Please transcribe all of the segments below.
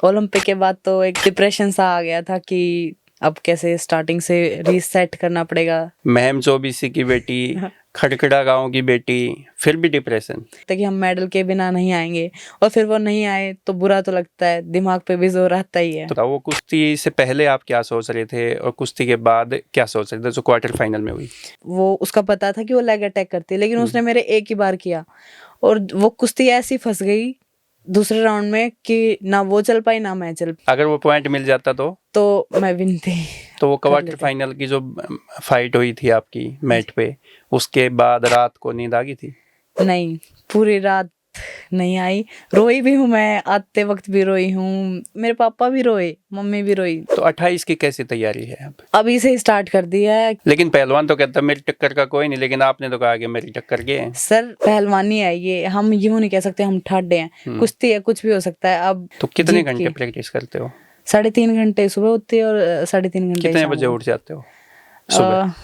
Olympic के बाद तो एक डिप्रेशन सा आ गया था कि अब कैसे स्टार्टिंग से रीसेट करना पड़ेगा। महम चौबीसी की बेटी, खड़खड़ा गांव की बेटी, फिर भी डिप्रेशन। ताकि हम मेडल के बिना नहीं आएंगे और फिर वो नहीं आए तो बुरा तो लगता है, दिमाग पे भी जोर रहता ही है। तो वो कुश्ती से पहले आप क्या सोच रहे थे और कुश्ती के बाद क्या सोच रहे थे जो क्वार्टर फाइनल में हुई? वो उसका पता था कि वो लेग अटैक करती है, लेकिन उसने मेरे एक ही बार किया और वो कुश्ती ऐसी फंस गई दूसरे राउंड में कि ना वो चल पाई ना मैं चल पाई। अगर वो पॉइंट मिल जाता तो मैं विन थी। तो वो क्वार्टर फाइनल की जो फाइट हुई थी आपकी मैट पे, उसके बाद रात को नींद आ गई थी? नहीं, पूरी रात नहीं आई। रोई भी हूँ, मैं आते वक्त भी रोई हूँ, मेरे पापा भी रोए, मम्मी भी रोई। तो 28 की कैसी तैयारी है अब? अभी से स्टार्ट कर दिया है। लेकिन पहलवान तो कहता है मेरी टक्कर का कोई नहीं, लेकिन आपने तो कहा कि मेरी टक्कर के हैं। सर पहलवानी है ये, हम यूं नहीं कह सकते हम ठाडे हैं। कुश्ती है, कुछ भी हो सकता है। अब तो कितने घंटे प्रैक्टिस करते हो? 3.5 घंटे सुबह होती है और 3.5 घंटे कितने बजे उठ जाते हो सुबह?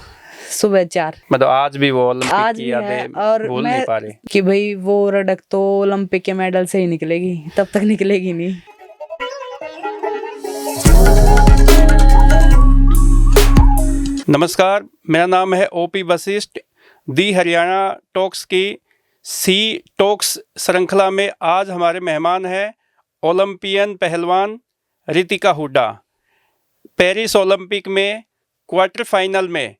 सुबह 4। मतलब आज भी वो ओलंपिक आज की भी है यादें और भूल मैं नहीं पा रहे कि भाई वो रडक तो ओलंपिक के मेडल से ही निकलेगी, तब तक निकलेगी नहीं। नमस्कार, मेरा नाम है ओपी वशिष्ठ। दी हरियाणा टॉक्स की सी टॉक्स श्रृंखला में आज हमारे मेहमान हैं ओलंपियन पहलवान रितिका हुड्डा। पेरिस ओलंपिक में क्वार्टर फाइनल में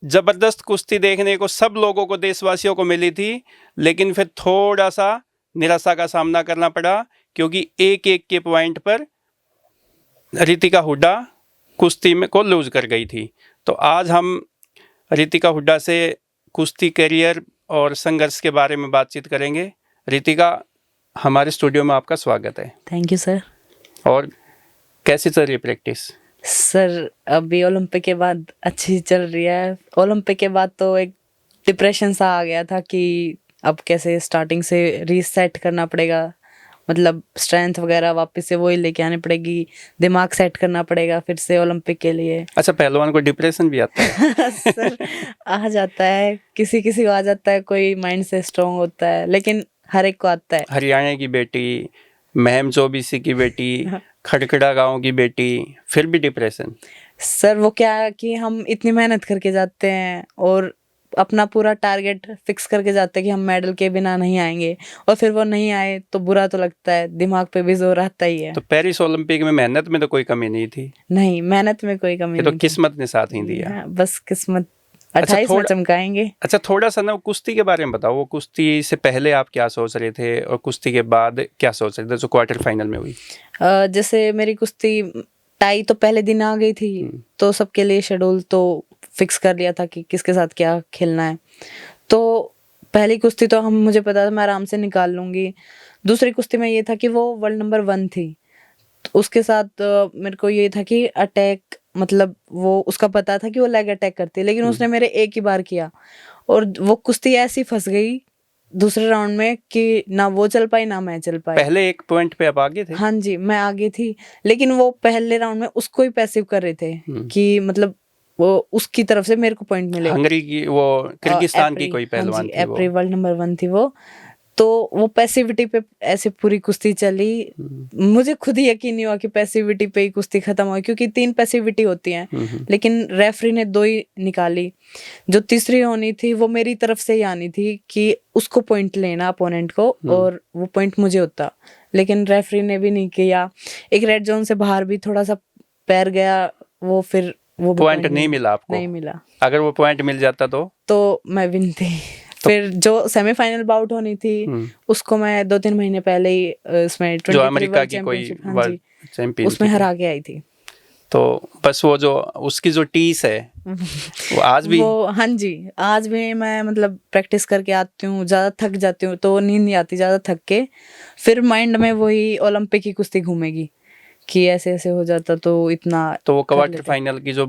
ज़बरदस्त कुश्ती देखने को सब लोगों को, देशवासियों को मिली थी, लेकिन फिर थोड़ा सा निराशा का सामना करना पड़ा क्योंकि एक एक के पॉइंट पर रितिका हुड्डा कुश्ती में को लूज कर गई थी। तो आज हम रितिका हुड्डा से कुश्ती करियर और संघर्ष के बारे में बातचीत करेंगे। रितिका, हमारे स्टूडियो में आपका स्वागत है। Thank you sir. और कैसी चल रही है प्रैक्टिस? सर अभी ओलंपिक के बाद अच्छी चल रही है। ओलंपिक के बाद तो एक डिप्रेशन सा आ गया था कि अब कैसे स्टार्टिंग से रीसेट करना पड़ेगा, मतलब स्ट्रेंथ वगैरह वापस से वही लेके आनी पड़ेगी, दिमाग सेट करना पड़ेगा फिर से ओलंपिक के लिए। अच्छा, पहलवान को डिप्रेशन भी आता है? सर आ जाता है, किसी किसी को आ जाता है, कोई माइंड से स्ट्रांग होता है, लेकिन हर एक को आता है। हरियाणा की बेटी, महम चौबीसी की बेटी, खड़खड़ा गांव की बेटी, फिर भी डिप्रेशन? सर वो क्या है कि हम इतनी मेहनत करके जाते हैं और अपना पूरा टारगेट फिक्स करके जाते हैं कि हम मेडल के बिना नहीं आएंगे और फिर वो नहीं आए तो बुरा तो लगता है, दिमाग पे भी जोर रहता ही है। तो पेरिस ओलंपिक में मेहनत में तो कोई कमी नहीं थी? नहीं, मेहनत में कोई कमी ये तो नहीं थी। किस्मत ने साथ ही दिया। हाँ, बस किस्मत 28 में चमकाएंगे। अच्छा, थोड़ा सा ना कुश्ती के बारे में बताओ। वो कुश्ती से पहले आप क्या सोच रहे थे और कुश्ती के बाद क्या सोच रहे थे जो क्वार्टर फाइनल में हुई? जैसे मेरी कुश्ती टाई तो पहले दिन आ गई थी, तो सबके लिए शेड्यूल तो फिक्स कर लिया था कि किसके साथ क्या खेलना है। तो पहली कुश्ती तो मुझे पता था मैं आराम से निकाल लूंगी। दूसरी कुश्ती में ये था कि वो वर्ल्ड नंबर 1 थी, तो उसके साथ मेरे को ये था कि अटैक, मतलब वो उसका पता था कि वो लेग अटैक करती है, लेकिन उसने मेरे एक ही बार किया और वो कुश्ती ऐसी फंस गई दूसरे राउंड में कि ना वो चल पाई ना मैं चल पाई। पहले एक पॉइंट पे आप आगे थे? हाँ जी, मैं आगे थी, लेकिन वो पहले राउंड में उसको ही पैसिव कर रहे थे कि मतलब वो उसकी तरफ से मेरे को पॉइंट मिले। हंगरी की, वो किर्गिस्तान की कोई पहलवान थी, वो वर्ल्ड नंबर 1 थी वो। तो वो पैसिविटी पे ऐसे पूरी कुश्ती चली। मुझे खुद ही यकीन नहीं हुआ कि पैसिविटी पे ही कुश्ती खत्म हुई, क्योंकि 3 पैसिविटी होती हैं, लेकिन रेफरी ने 2 ही निकाली। जो तीसरी होनी थी वो मेरी तरफ से ही आनी थी कि उसको पॉइंट लेना अपोनेंट को और वो पॉइंट मुझे होता, लेकिन रेफरी ने भी नहीं किया। एक रेड जोन से बाहर भी थोड़ा सा पैर गया, वो फिर वो पॉइंट नहीं मिला आपको? नहीं मिला। अगर वो पॉइंट मिल जाता तो मैं विन थी। फिर जो सेमीफाइनल बाउट होनी थी उसको मैं 2-3 महीने पहले ही इसमें जो अमेरिका की कोई वर्ल्ड चैंपियन उसमें हरा के आई थी। तो बस वो जो उसकी जो टीस है वो आज भी हाँ जी, आज भी मैं मतलब प्रैक्टिस करके आती हूँ, ज्यादा थक जाती हूँ तो नींद नहीं आती, ज्यादा थक के फिर माइंड में वही ओलंपिक की कुश्ती घूमेगी कि ऐसे ऐसे हो जाता तो इतना। तो वो क्वार्टर फाइनल की जो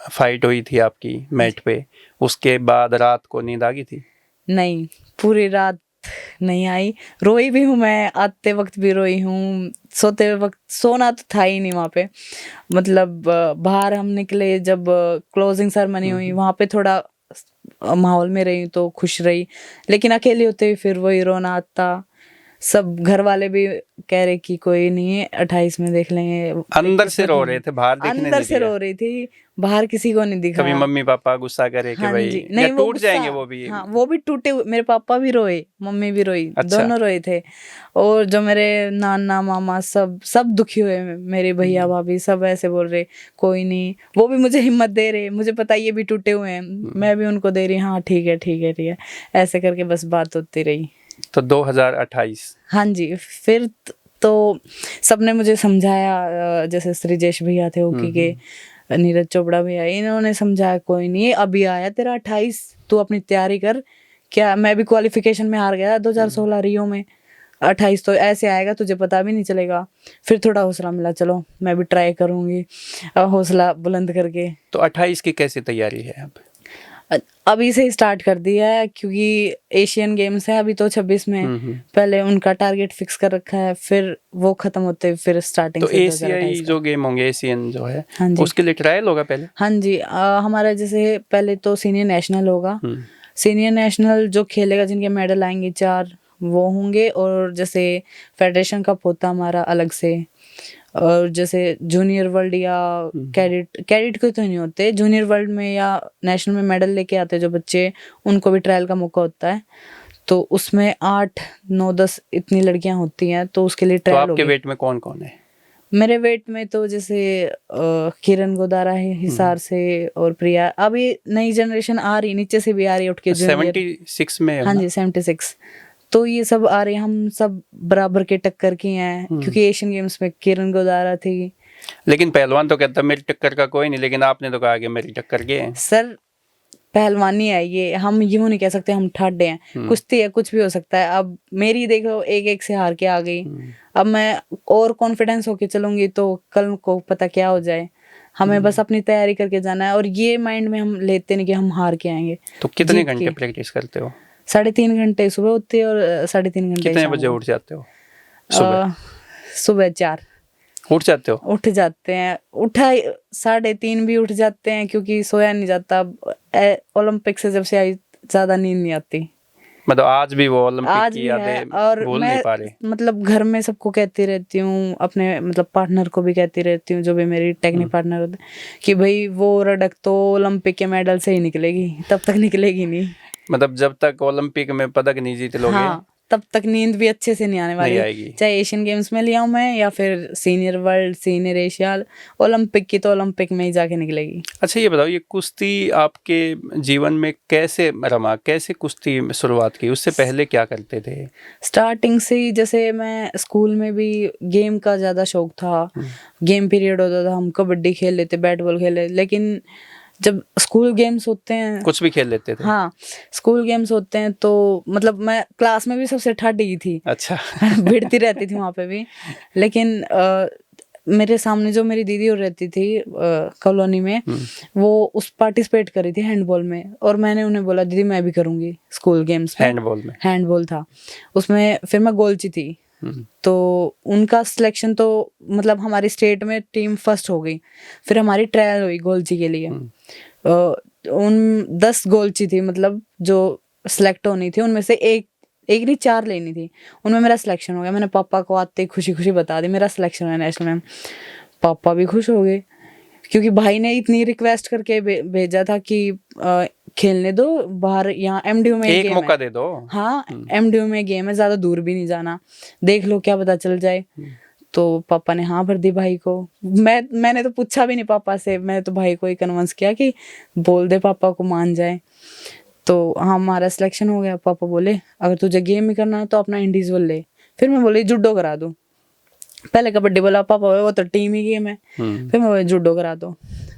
फाइट हुई थी आपकी मैट पे, उसके बाद रात को नींद आ गई थी? नहीं, पूरी रात नहीं आई। रोई भी हूँ, मैं आते वक्त भी रोई हूँ, सोते वक्त सोना तो था ही नहीं वहाँ पे। मतलब बाहर हम निकले जब क्लोजिंग सेरेमनी हुई, वहाँ पे थोड़ा माहौल में रही तो खुश रही, लेकिन अकेले होते फिर वही रोना आता। सब घर वाले भी कह रहे कि कोई नहीं है, 28 में देख लेंगे। अंदर से रो रहे थे, बाहर देखने अंदर नहीं से दिया? रो रही थी, बाहर किसी को नहीं दिखा। कभी मम्मी पापा गुस्सा करे कि हाँ भाई जी, या नहीं वो टूट गुस्सा, जाएंगे वो भी? हाँ वो भी टूटे हुए, मेरे पापा भी रोए, मम्मी भी रोई, अच्छा। दोनों रोए थे। और जो मेरे नाना मामा सब सब दुखी हुए, मेरे भैया भाभी सब ऐसे बोल रहे कोई नहीं, वो भी मुझे हिम्मत दे रहे, मुझे पता है ये भी टूटे हुए हैं, मैं भी उनको दे रही हाँ ठीक है ठीक है ठीक है, ऐसे करके बस बात होती रही। तो 2028 हाँ जी, फिर तो सबने मुझे समझाया, जैसे श्रीजेश भैया थे हॉकी के, नीरज चोपड़ा भैया, इन्होंने समझाया कोई नहीं, अभी आया तेरा 28, तू अपनी तैयारी कर। क्या मैं भी क्वालिफिकेशन में हार गया 2016 रियो में, 28 तो ऐसे आएगा तुझे पता भी नहीं चलेगा। फिर थोड़ा हौसला मिला, चलो मैं भी ट्राई करूंगी, हौसला बुलंद करके। तो 28 की कैसी तैयारी है अब? अभी से ही स्टार्ट कर दिया है, क्योंकि एशियन गेम्स है अभी तो 26 में, पहले उनका टारगेट फिक्स कर रखा है, फिर वो खत्म होते फिर स्टार्टिंग तो से एशियाई 2028 जो गेम होंगे, एशियन जो है, हाँ जी, उसके लिए ट्रायल होगा पहले? हाँ जी, हमारा जैसे पहले तो सीनियर नेशनल होगा, सीनियर नेशनल जो खेलेगा जिनके मेडल आएंगे 4 वो होंगे, और जैसे फेडरेशन कप होता हमारा अलग से, और जैसे जूनियर वर्ल्ड या कैडेट के तो नहीं होते, जूनियर वर्ल्ड में या नेशनल में मेडल लेके आते जो बच्चे, उनको भी ट्रायल का मौका होता है। तो उसमें 8, 9, 10 इतनी लड़कियां होती हैं, तो उसके लिए तो ट्रायल आपके होगी। वेट में कौन कौन है? मेरे वेट में तो जैसे किरण गोदारा है हिसार से, और प्रिया, अभी नई जनरेशन आ रही, नीचे से भी आ रही है उठ के, जूनियर 76 में है हाँ ना? जी 76, तो ये सब आ रहे हैं, हम सब बराबर के टक्कर की हैं, क्योंकि एशियन गेम्स में किरण गोदारा थी। लेकिन पहलवान तो कहता मेरी टक्कर का कोई नहीं, लेकिन आपने तो कहा कि मेरी टक्कर के है। सर पहलवानी है ये, हम यूं नहीं कह सकते हम ठाडे हैं, कुश्ती है, कुछ भी हो सकता है। अब मेरी देखो एक एक से हार के आ गई, अब मैं और कॉन्फिडेंस होके चलूंगी तो कल को पता क्या हो जाए। हमें बस अपनी तैयारी करके जाना है, और ये माइंड में हम लेते नहीं कि हम हार के आएंगे। तो कितने जीत घंटे के। प्रैक्टिस करते हो? 3.5 घंटे सुबह होती है, और 3.5 घंटे कितने शाम बजे को। उठ जाते हो सुबह? सुबह 4 उठ जाते हो? उठ जाते हैं, 3:30 भी उठ जाते हैं, क्योंकि सोया नहीं जाता। ओलंपिक से जब से आई ज्यादा नींद नहीं आती। मतलब आज भी वो ओलंपिक आज की भी है, यादें और भूल मैं नहीं पा रहे? मतलब घर में सबको कहती रहती हूँ, अपने मतलब पार्टनर को भी कहती रहती हूँ, जो भी मेरी टेक्निक पार्टनर होते हैं, कि भाई वो रडक तो ओलंपिक के मेडल से ही निकलेगी, तब तक निकलेगी नहीं। मतलब जब तक ओलंपिक में पदक नहीं जीत लोगे, हाँ, तब तक नींद भी अच्छे से नहीं आने वाली, नहीं आएगी। चाहे एशियन गेम्स में लिया हूँ मैं, या फिर senior world, senior Asia, Olympic की तो ओलंपिक में ही जाके निकलेगी। अच्छा ये बताओ, ये कुश्ती आपके जीवन में कैसे रमा, कैसे कुश्ती में शुरुआत की? उससे पहले क्या करते थे? स्टार्टिंग से ही, जैसे मैं स्कूल में भी गेम का ज़्यादा शौक था, गेम पीरियड होता था, हम कबड्डी खेल लेते, बैट बॉल खेल लेते, लेकिन जब स्कूल गेम्स होते हैं, कुछ भी खेल लेते थे? हाँ स्कूल गेम्स होते हैं, तो मतलब मैं क्लास में भी सबसे ठाडी थी। अच्छा। भिड़ती रहती थी वहाँ पे भी, लेकिन मेरे सामने जो मेरी दीदी और रहती थी कॉलोनी में, वो उस पार्टिसिपेट करी थी हैंडबॉल में, और मैंने उन्हें बोला दीदी मैं भी करूँगी स्कूल गेम्स में। हैंडबॉल में? हैंडबॉल था उसमें, फिर मैं गोलची थी, तो उनका सिलेक्शन तो मतलब हमारी स्टेट में टीम फर्स्ट हो गई। फिर हमारी ट्रायल हुई गोलची के लिए, उन 10 गोलची थी, मतलब जो सिलेक्ट होनी थी, उनमें से एक नहीं 4 लेनी थी, उनमें मेरा सिलेक्शन हो गया। मैंने पापा को आते ही खुशी खुशी बता दी मेरा सिलेक्शन हुआ नेशनल में। पापा भी खुश हो गए, क्योंकि भाई ने इतनी रिक्वेस्ट करके भेजा था कि खेलने दो बाहर, यहाँ एमडीयू में एक गेम मौका है। दे दो। हाँ एमडीयू में गेम है, ज्यादा दूर भी नहीं जाना, देख लो क्या पता चल जाए। तो पापा ने हाँ भर दी भाई को। मैंने तो पूछा भी नहीं पापा से, मैंने तो भाई को ही कन्विंस किया कि बोल दे पापा को, मान जाए। तो हमारा सिलेक्शन हो गया। पापा बोले अगर तुझे गेम ही करना है तो अपना इंडिविजुअल ले। फिर मैं बोली जुडो करा दूं। पहले कबड्डी बोला, पापा वो तो टीम ही गेम है। फिर मैं बोली जुडो करा दो।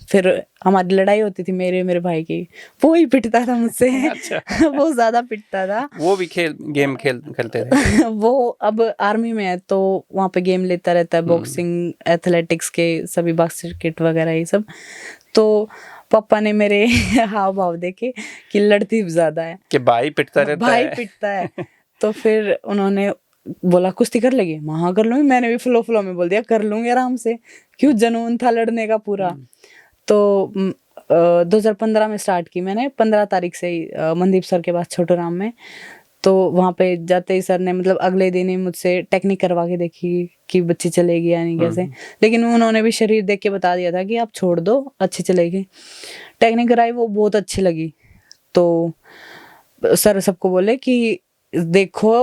फिर हमारी लड़ाई होती थी मेरे भाई की, वो ही पिटता था मुझसे। अच्छा। वो ज्यादा पिटता था। वो भी गेम करते थे? वो अब आर्मी में है, तो वहाँ पे गेम लेता रहता है, बॉक्सिंग, एथलेटिक्स के सभी, बास्केट वगैरह ये सब। तो पापा ने मेरे हाव भाव देखे कि लड़ती ज्यादा है, कि भाई पिटता रहता भाई है। पिटता है। तो फिर उन्होंने बोला कुश्ती कर लेगी? हाँ कर लूंगी। मैंने भी फ्लो में बोल दिया कर लूंगी आराम से, क्यों जुनून था लड़ने का पूरा। तो 2015 में स्टार्ट की मैंने, 15 तारीख से ही मनदीप सर के पास छोटूराम में। तो वहाँ पे जाते ही सर ने मतलब अगले दिन ही मुझसे टेक्निक करवा के देखी कि बच्ची चलेगी या नहीं कैसे, लेकिन उन्होंने भी शरीर देख के बता दिया था कि आप छोड़ दो, अच्छी चलेगी। टेक्निक कराई, वो बहुत अच्छी लगी। तो सर सबको बोले कि देखो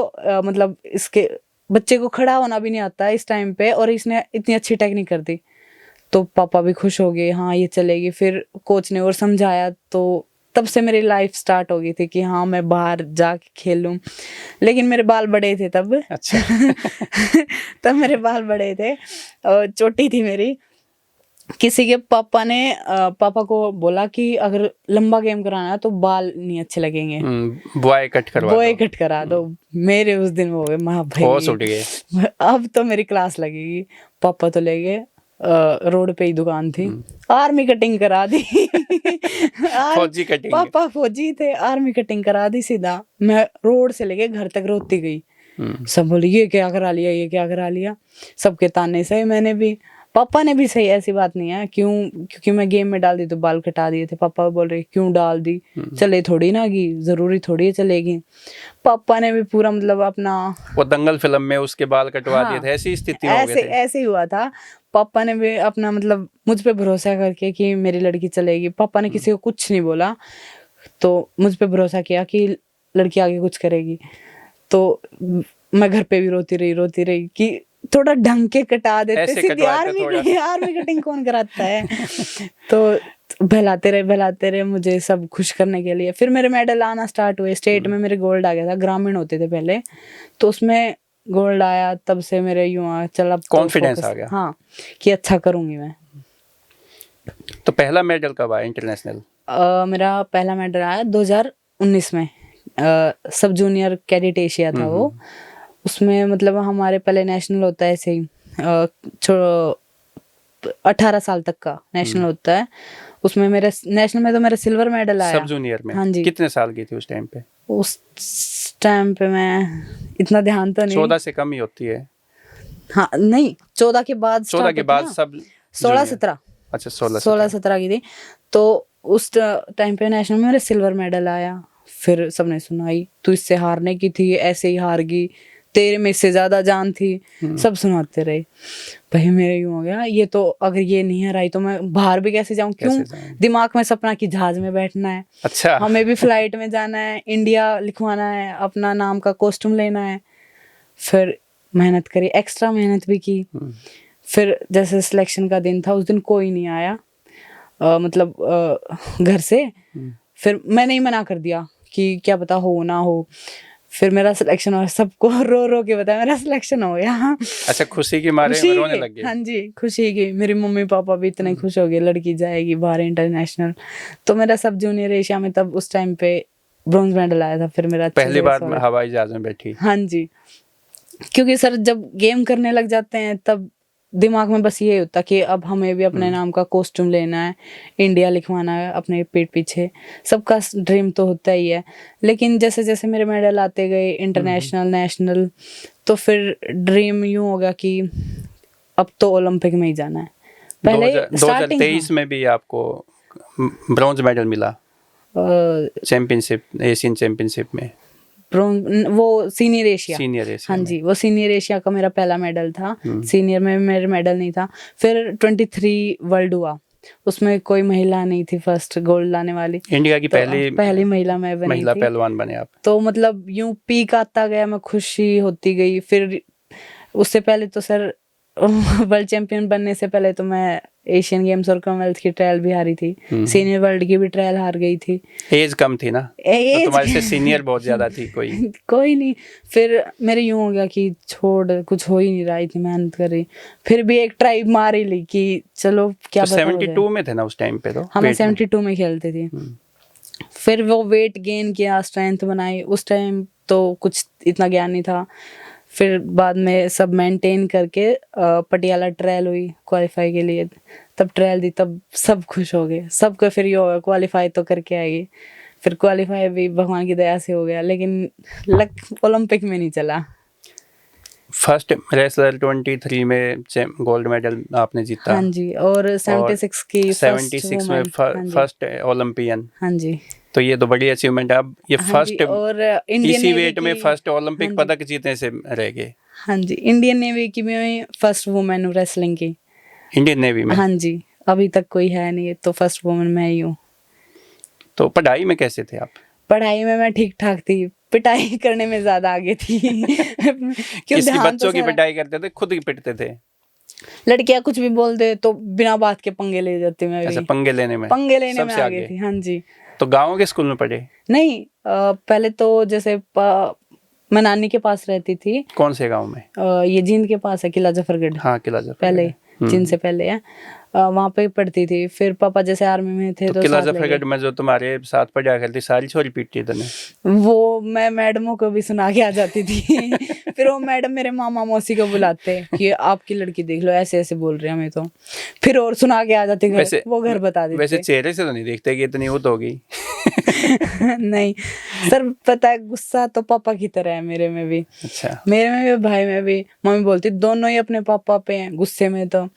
मतलब इसके बच्चे को खड़ा होना भी नहीं आता है इस टाइम पे, और इसने इतनी अच्छी टेक्निक कर दी। तो पापा भी खुश हो गए, हाँ ये चलेगी। फिर कोच ने और समझाया, तो तब से मेरी लाइफ स्टार्ट हो गई थी कि हाँ मैं बाहर जाके खेलूं। लेकिन मेरे बाल बड़े थे तब। अच्छा। तब मेरे बाल बड़े थे और चोटी थी मेरी। किसी के पापा ने पापा को बोला कि अगर लंबा गेम कराना है तो बाल नहीं अच्छे लगेंगे, बॉय कट करा दो। मेरे उस दिन वो हो गए, होश उठ गए, अब तो मेरी क्लास लगेगी। पापा तो ले गए, रोड पे ही दुकान थी, आर्मी कटिंग करा दी। फौजी कटिंग। पापा फौजी थे, आर्मी कटिंग करा दी सीधा। मैं रोड से लेके घर तक रोती गई। सब बोले ये क्या करा लिया, ये क्या करा लिया। सबके ताने सही, मैंने भी, पापा ने भी सही, ऐसी बात नहीं है। क्योंकि मैं गेम में डाल दी तो बाल कटा दिए थे। पापा बोल रहे क्यों डाल दी, चले थोड़ी ना की, जरूरी थोड़ी है चलेगी। पापा ने भी पूरा मतलब अपना, वो दंगल फिल्म में उसके बाल कटवा दिए थे, ऐसी स्थिति हो गई थी। ऐसे ही हुआ था। पापा ने भी अपना मतलब मुझ पे भरोसा करके कि मेरी लड़की चलेगी। पापा ने किसी को कुछ नहीं बोला, तो मुझ पे भरोसा किया कि लड़की आगे कुछ करेगी। तो मैं घर पे भी रोती रही कि थोड़ा ढंग के कटा देते, सीधी आर्मी कटिंग कौन कराता है। तो बहलाते रहे मुझे सब खुश करने के लिए। फिर मेरे मेडल आना स्टार्ट हुए। स्टेट में मेरे गोल्ड आ गया था, ग्रामीण होते थे पहले, तो उसमें गोल्ड आया। तब से मेरे यूं चला कॉन्फिडेंस आ गया, हाँ, कि अच्छा करूंगी मैं। तो पहला मेडल कब आया इंटरनेशनल? मेरा पहला मेडल आया 2019 में। सब जूनियर कैडेट एशिया था वो। उसमें मतलब हमारे पहले नेशनल होता है ऐसे ही, 18 साल तक का नेशनल होता है। उसमें मेरा नेशनल में तो मेरा सिल्वर मेडल आया। सब जूनियर में? हाँ जी। कितने साल की थी उस टाइम पे? उस टाइम पे मैं इतना ध्यान तो नहीं, 14 से कम ही होती है। हाँ नहीं, 14 के बाद, 14 के बाद सब 16-17। अच्छा 16-17 की थी। तो उस टाइम पे नेशनल में मेरा सिल्वर मेडल आया। फिर सबने सुनाई, तू इससे हारने की थी, ऐसे ही हार गई, तेरे में इससे ज्यादा जान थी। सब सुनाते रहे। भाई मेरे यूं हो गया, ये तो अगर ये नहीं हराई तो मैं बाहर भी कैसे जाऊं। क्यों, दिमाग में सपना कि जहाज में बैठना है। अच्छा, हमें भी फ्लाइट में जाना है, इंडिया लिखवाना है, अपना नाम का कॉस्ट्यूम लेना है। फिर मेहनत करी, एक्स्ट्रा मेहनत भी की। फिर जैसे सिलेक्शन का दिन था, उस दिन कोई नहीं आया मतलब घर से। फिर मैंने ही मना कर दिया कि क्या पता हो ना हो। फिर मेरा सिलेक्शन हुआ, सबको रो रो के बताया मेरा सिलेक्शन हो गया। अच्छा, खुशी की मारे रोने लग गए? हाँ जी, खुशी की। मेरी मम्मी पापा भी इतने खुश हो गए, लड़की जाएगी बाहर इंटरनेशनल। तो मेरा सब जूनियर एशिया में तब उस टाइम पे ब्रॉन्ज मेडल आया था। फिर मेरा पहली बार हवाई जहाज में बैठी? हाँ जी, क्योंकि सर जब गेम करने लग जाते हैं तब दिमाग में बस ये होता कि अब हमें भी अपने नाम का कॉस्ट्यूम लेना है, इंडिया लिखवाना है अपने पीठ पीछे। सबका ड्रीम तो होता ही है। लेकिन जैसे जैसे मेरे मेडल आते गए इंटरनेशनल, नेशनल, तो फिर ड्रीम यूं हो गया कि अब तो ओलंपिक में ही जाना है। पहले 2023 में भी आपको ब्रॉन्ज मेडल मिला चैंपियनशिप, एशियन चैंपियनशिप में। वो सीनियर एशिया। हाँ जी, वो सीनियर एशिया का मेरा पहला मेडल था। सीनियर में मेरा मेडल नहीं था। फिर 23 वर्ल्ड हुआ, उसमें कोई महिला नहीं थी फर्स्ट गोल्ड लाने वाली। इंडिया की पहली महिला मैं बनी, महिला पहलवान बने आप। तो मतलब यूं पीक आता गया, मैं खुशी होती गई। फिर उससे पहले तो सर वर्ल्ड चैंपियन बनने से पहले तो मैं एशियन गेम्स और कॉमनवेल्थ की ट्रायल भी हारी थी। सीनियर वर्ल्ड की भी ट्रायल हार गई थी। एज कम थी ना, तो तुम्हारे से सीनियर बहुत ज्यादा थी। कोई नहीं। फिर मेरे यूं हो गया कि छोड़, कुछ हो ही नहीं रहा, इतनी मेहनत कर रही। फिर भी एक ट्राई मार ही ली कि चलो क्या पता। 72 में थे ना उस टाइम पे? तो हम 72 में खेलते थे। फिर वो वेट गेन किया, स्ट्रेंथ बनाई। उस टाइम तो कुछ इतना ज्ञान नहीं था। फिर बाद में सब मेंटेन करके पटियाला ट्रायल हुई क्वालिफाई के लिए। तब ट्रायल दी, तब सब खुश हो गए। सबको फिर ये होगा क्वालिफाई तो करके आएगी। फिर क्वालिफाई भी भगवान की दया से हो गया, लेकिन लक ओलंपिक में नहीं चला। फर्स्ट रेसलर 23 में गोल्ड मेडल आपने जीता। हाँ जी, और 76 की 76 में फर्स्ट ओलंपियन। हाँ जी। तो ये तो बड़ी अचीवमेंट है। अब ये हाँ जी, फर्स्ट और इंडियन इसी नेवी वेट में की, फर्स्ट ओलंपिक हाँ जी, पदक जीतने से रह गए हाँ जी, इंडियन नेवी की मैं फर्स्ट वुमेन हूँ रेसलिंग की। इंडियन नेवी में। हाँ जी, अभी तक कोई है नहीं, तो फर्स्ट वुमेन मैं ही हूँ। तो पढ़ाई में कैसे थे आप? पढ़ाई में मैं ठीक ठाक थी, पिटाई करने में ज्यादा आगे थी। क्यों, किसकी ध्यान तो बच्चों की सारा, पिटाई करते थे, खुद ही पिटते थे? लड़कियां कुछ भी बोल दे तो बिना बात के पंगे ले जाती मैं अच्छा, भी, पंगे लेने में पंगे लेने में सबसे आगे आगे। थी। हाँ जी, तो गाँव के स्कूल में पढ़े? नहीं, पहले तो जैसे मैं नानी के पास रहती थी। कौन से गांव में? ये जींद के पास है, किला जफरगढ़, हाँ, किला जफरगढ़ पहले, है। जींद से पहले है। वहाँ पे पढ़ती थी। फिर पापा जैसे आर्मी में थे तो तो किला साथ ले गए। जफरगढ़ में जो तुम्हारे साथ पढ़ा करती सारी छोरी पीटती तने? वो मैं मैडमों को भी सुना के आ जाती थी। फिर वो मैडम मेरे मामा मौसी को बुलाते कि आपकी लड़की देख लो, ऐसे ऐसे बोल रहे हैं हमें, तो फिर और सुना के आ जाते घर, वैसे वो घर बता देते। वैसे चेहरे से तो नहीं देखते कि इतनी उत होगी। नहीं सर, पता है गुस्सा तो पापा की तरह है मेरे में भी। अच्छा, मेरे में भी, भाई में भी। मम्मी बोलती दोनों ही अपने पापा पे हैं गुस्से में। तो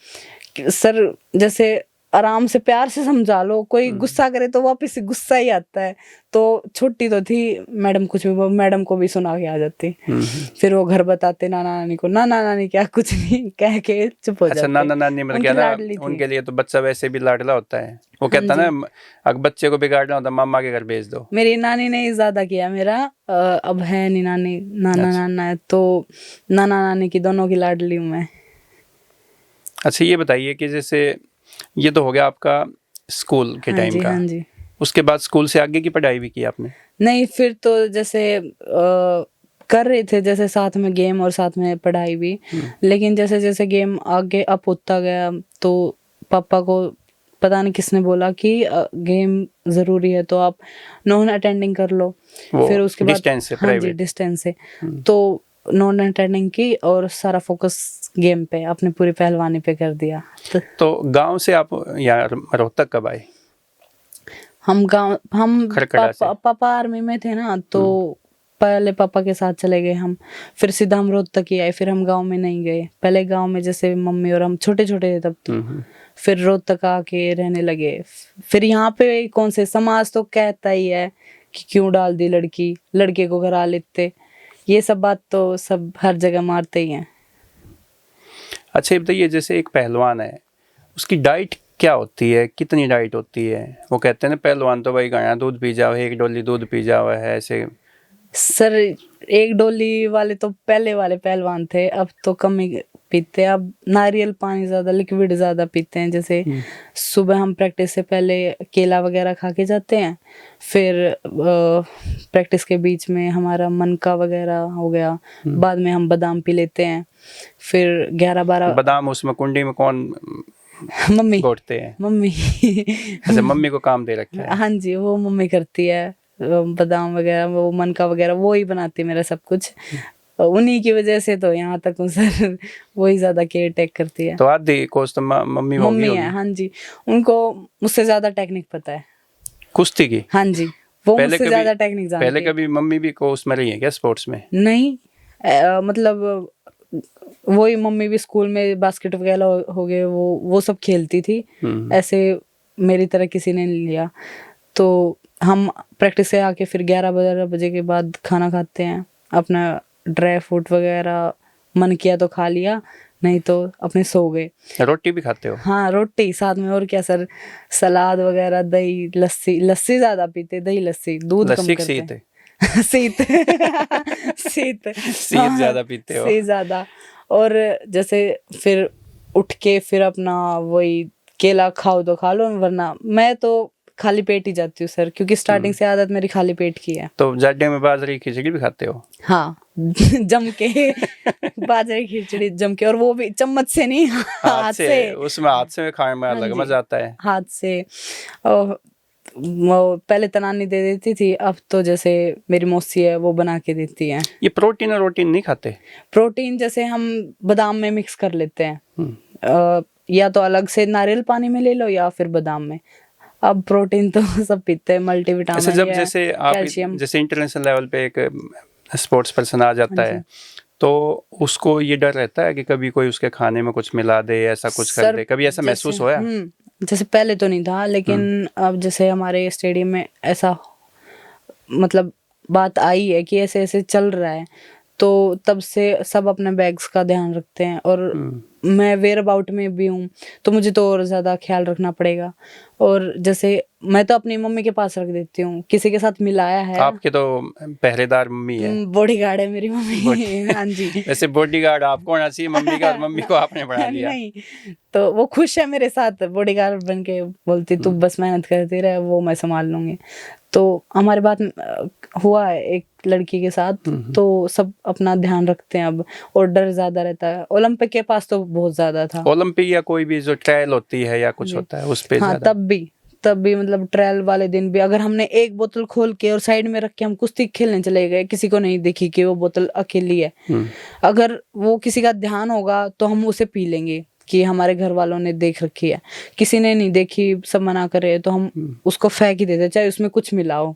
सर जैसे आराम से प्यार से समझा लो, कोई गुस्सा करे तो वापस से गुस्सा ही आता है। तो छोटी तो थी, मैडम कुछ भी मैडम को भी सुना के आ जाती। फिर वो घर बताते नाना नानी को, नाना नानी क्या कुछ नहीं कह के चुप हो अच्छा, जाते। नाना नानी मतलब उनकी क्या ना, लाडली थी। उनके लिए तो बच्चा वैसे भी लाडला होता है। वो हाँ कहता जी। ना, अगर बच्चे को बिगाड़ना होता मामा के घर भेज दो। मेरी नानी ने ही ज्यादा किया मेरा। अब है नहीं नानी, नाना अच्छा। नाना है। तो नाना नानी की दोनों की लाडली हूँ मैं। अच्छा, ये बताइए कि जैसे ये तो हो गया आपका स्कूल के हाँ टाइम जी, का। हाँ जी। उसके बाद स्कूल से आगे की पढ़ाई भी की आपने? नहीं, फिर तो जैसे कर रहे थे जैसे साथ में गेम और साथ में पढ़ाई भी। लेकिन जैसे जैसे गेम आगे अप होता गया तो पापा को पता नहीं किसने बोला कि गेम जरूरी है तो आप नॉन अटेंडिंग कर लो। वो फिर उसके बाद डिस्टेंस से, हाँ जी, प्राइवेट? डिस्टेंस से। तो नॉन अटेंडिंग की और सारा फोकस गेम पे, अपनी पूरी पहलवानी पे कर दिया। तो गांव से आप यहाँ रोहतक कब आए? हम खड़खड़ा से? पापा आर्मी में थे ना, तो पहले पापा के साथ चले गए हम। फिर सीधा हम रोहतक ही आए। फिर हम गांव में नहीं गए। पहले गांव में जैसे मम्मी और हम छोटे छोटे थे तब तो। फिर रोहतक आके रहने लगे। फिर यहाँ पे कौन से, समाज तो कहता ही है कि क्यों डाल दी लड़की, लड़के को घर आ लेते। ये सब बात तो सब हर जगह मारते ही हैं। अच्छा, ये बताइए जैसे एक पहलवान है, उसकी डाइट क्या होती है, कितनी डाइट होती है? वो कहते हैं ना पहलवान तो भाई गाया दूध पी जाओ, 1 डोली दूध पी जाओ, है ऐसे। सर 1 डोली वाले तो पहले वाले पहलवान थे, अब तो कम ही पीते हैं। अब नारियल पानी ज्यादा, लिक्विड ज्यादा पीते हैं। जैसे सुबह हम प्रैक्टिस से पहले केला वगैरह खा के जाते हैं। फिर प्रैक्टिस के बीच में हमारा मनका वगैरह हो गया। बाद में हम बादाम पी लेते हैं। फिर 11-12 बादाम उसमें कुंडी में कौन मम्मी, घोटते हैं? मम्मी। अच्छा, मम्मी को काम दे रखा है। हाँ जी, वो मम्मी करती है। बादाम वगैरह, वो मनका वगैरह वो ही बनाती है मेरा सब कुछ। उन्हीं की वजह से तो यहाँ तक हूँ सर। वही ज्यादा केयर टेक करती है। तो आधी कोच तो मम्मी होगी। मम्मी है, हाँ जी। उनको मुझसे ज्यादा टेक्निक पता है कुश्ती की? हाँ जी, वो पहले मुझसे कभी- ज्यादा टेक्निक जानती पहले है। कभी मम्मी भी कोच में रही है क्या स्पोर्ट्स में? नहीं, मतलब वही मम्मी भी स्कूल में बास्केट वगैरह हो गए, वो सब खेलती थी। ऐसे मेरी तरह किसी ने नहीं लिया। तो हम प्रैक्टिस से आके फिर 11-12 बजे के बाद खाना खाते हैं। अपना ड्राई फ्रूट वगैरह मन किया तो खा लिया, नहीं तो अपने सो गए। रोटी भी खाते हो? हाँ, रोटी साथ में, और क्या सर, सलाद वगैरह, दही, लस्सी। लस्सी ज्यादा पीते, दही लस्सी, दूध कम लस्सी करते सीत हैं। सीत। सीत। सीत ज्यादा पीते हो? सीत ज्यादा। और जैसे फिर उठ के फिर अपना वही केला खाओ तो खा लो, वरना मैं तो खाली पेट ही जाती हूँ सर, क्योंकि स्टार्टिंग से आदत मेरी खाली पेट की है। तो जाडे में बाजरे की खिचड़ी भी खाते हो? हाँ। जम के बाजरे की खिचड़ी जम के, और वो भी चम्मच से नहीं, हाथ से। उसमें हाथ से खाने में अलग मजा आता है। हाथ से। और वो पहले तनानी दे देती थी, अब तो जैसे मेरी मौसी है वो बना के देती है। ये प्रोटीन और रोटीन नहीं खाते? प्रोटीन जैसे हम बादाम में मिक्स कर लेते हैं। या तो अलग से नारियल पानी में ले लो या फिर बादाम में। अब प्रोटीन तो सब पीते हैं, मल्टीविटामिन। ऐसे जब जैसे आप कैल्शियम। जैसे इंटरनेशनल लेवल पे एक स्पोर्ट्स पर्सन आ जाता है, तो उसको ये डर रहता है कि कभी कोई उसके खाने में कुछ मिला दे, ऐसा कुछ कर दे? कभी ऐसा महसूस होया? जैसे पहले तो नहीं था, लेकिन अब जैसे हमारे स्टेडियम में ऐसा मतलब बात आई है कि ऐसे ऐसे चल रहा है, तो तब से सब अपने बैग्स का ध्यान रखते हैं। और मैं वेयर अबाउट में भी हूँ, तो मुझे तो और ज़्यादा ख्याल रखना पड़ेगा। और जैसे मैं तो अपनी मम्मी के पास रख देती हूँ, किसी के साथ मिलाया है। आपके तो पहरेदार मम्मी है। बॉडीगार्ड है मेरी मम्मी। हाँ जी। वैसे बॉडीगार्ड आपको होना चाहिए मम्मी का, और मम्मी को आपने बढ़ा लिया। नहीं, तो वो खुश है मेरे साथ, बॉडीगार्ड बन के बोलती तू बस मेहनत करती रहे, वो मैं संभाल लूंगी। तो हमारे बात हुआ है एक लड़की के साथ, तो सब अपना ध्यान रखते हैं अब, और डर ज्यादा रहता है। ओलंपिक के पास तो बहुत ज्यादा था। ओलंपिक या कोई भी जो ट्रायल होती है या कुछ होता है उस पे हाँ, ज्यादा। तब भी मतलब ट्रायल वाले दिन भी अगर हमने एक बोतल खोल के और साइड में रख के हम कुश्ती खेलने चले गए, किसी को नहीं देखी कि वो बोतल अकेली है, अगर वो किसी का ध्यान होगा तो हम उसे पी लेंगे कि हमारे घर वालों ने देख रखी है। किसी ने नहीं देखी, सब मना कर रहे हैं, तो हम उसको फेंक ही देते, चाहे उसमें कुछ मिला हो।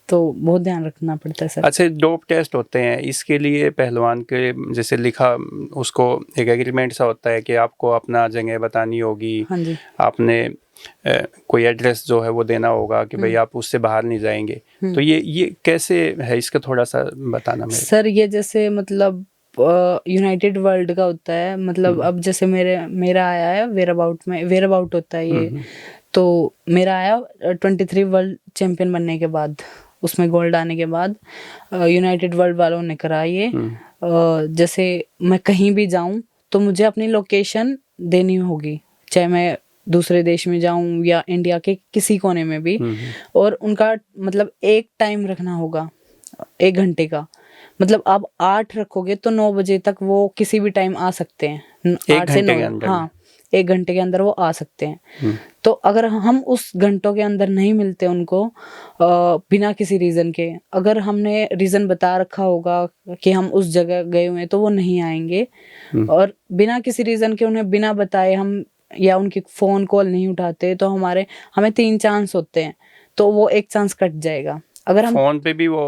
तो बहुत ध्यान रखना पड़ता है सर। अच्छा, डोप टेस्ट होते हैं, इसके लिए पहलवान के जैसे लिखा उसको एक एग्रीमेंट सा होता है कि आपको अपना जगह बतानी होगी। हाँ जी। आपने कोई एड्रेस जो है वो देना होगा कि भाई आप उससे बाहर नहीं जाएंगे। तो ये कैसे है, इसका थोड़ा सा बताना मेरे। सर ये जैसे मतलब यूनाइटेड वर्ल्ड का होता है, मतलब अब जैसे मेरा आया है वेयर अबाउट होता है ये। तो मेरा आया 23 वर्ल्ड चैंपियन बनने के बाद, उसमें गोल्ड आने के बाद यूनाइटेड वर्ल्ड वालों ने करा ये। जैसे मैं कहीं भी जाऊं तो मुझे अपनी लोकेशन देनी होगी, चाहे मैं दूसरे देश में जाऊं या इंडिया के किसी कोने में भी। और उनका मतलब एक टाइम रखना होगा, 1 घंटे का। मतलब आप 8 रखोगे तो 9 बजे तक वो किसी भी टाइम आ सकते हैं। 8 से 9, हाँ, 1 घंटे के अंदर वो आ सकते हैं। तो अगर हम उस घंटों के अंदर नहीं मिलते उनको बिना किसी रीजन के, अगर हमने रीजन बता रखा होगा कि हम उस जगह गए हुए हैं, तो वो नहीं आएंगे। और बिना किसी रीजन के उन्हें बिना बताए हम या उनकी फोन कॉल नहीं उठाते, तो हमें 3 चांस होते हैं, तो वो एक चांस कट जाएगा। अगर हम फोन पे भी वो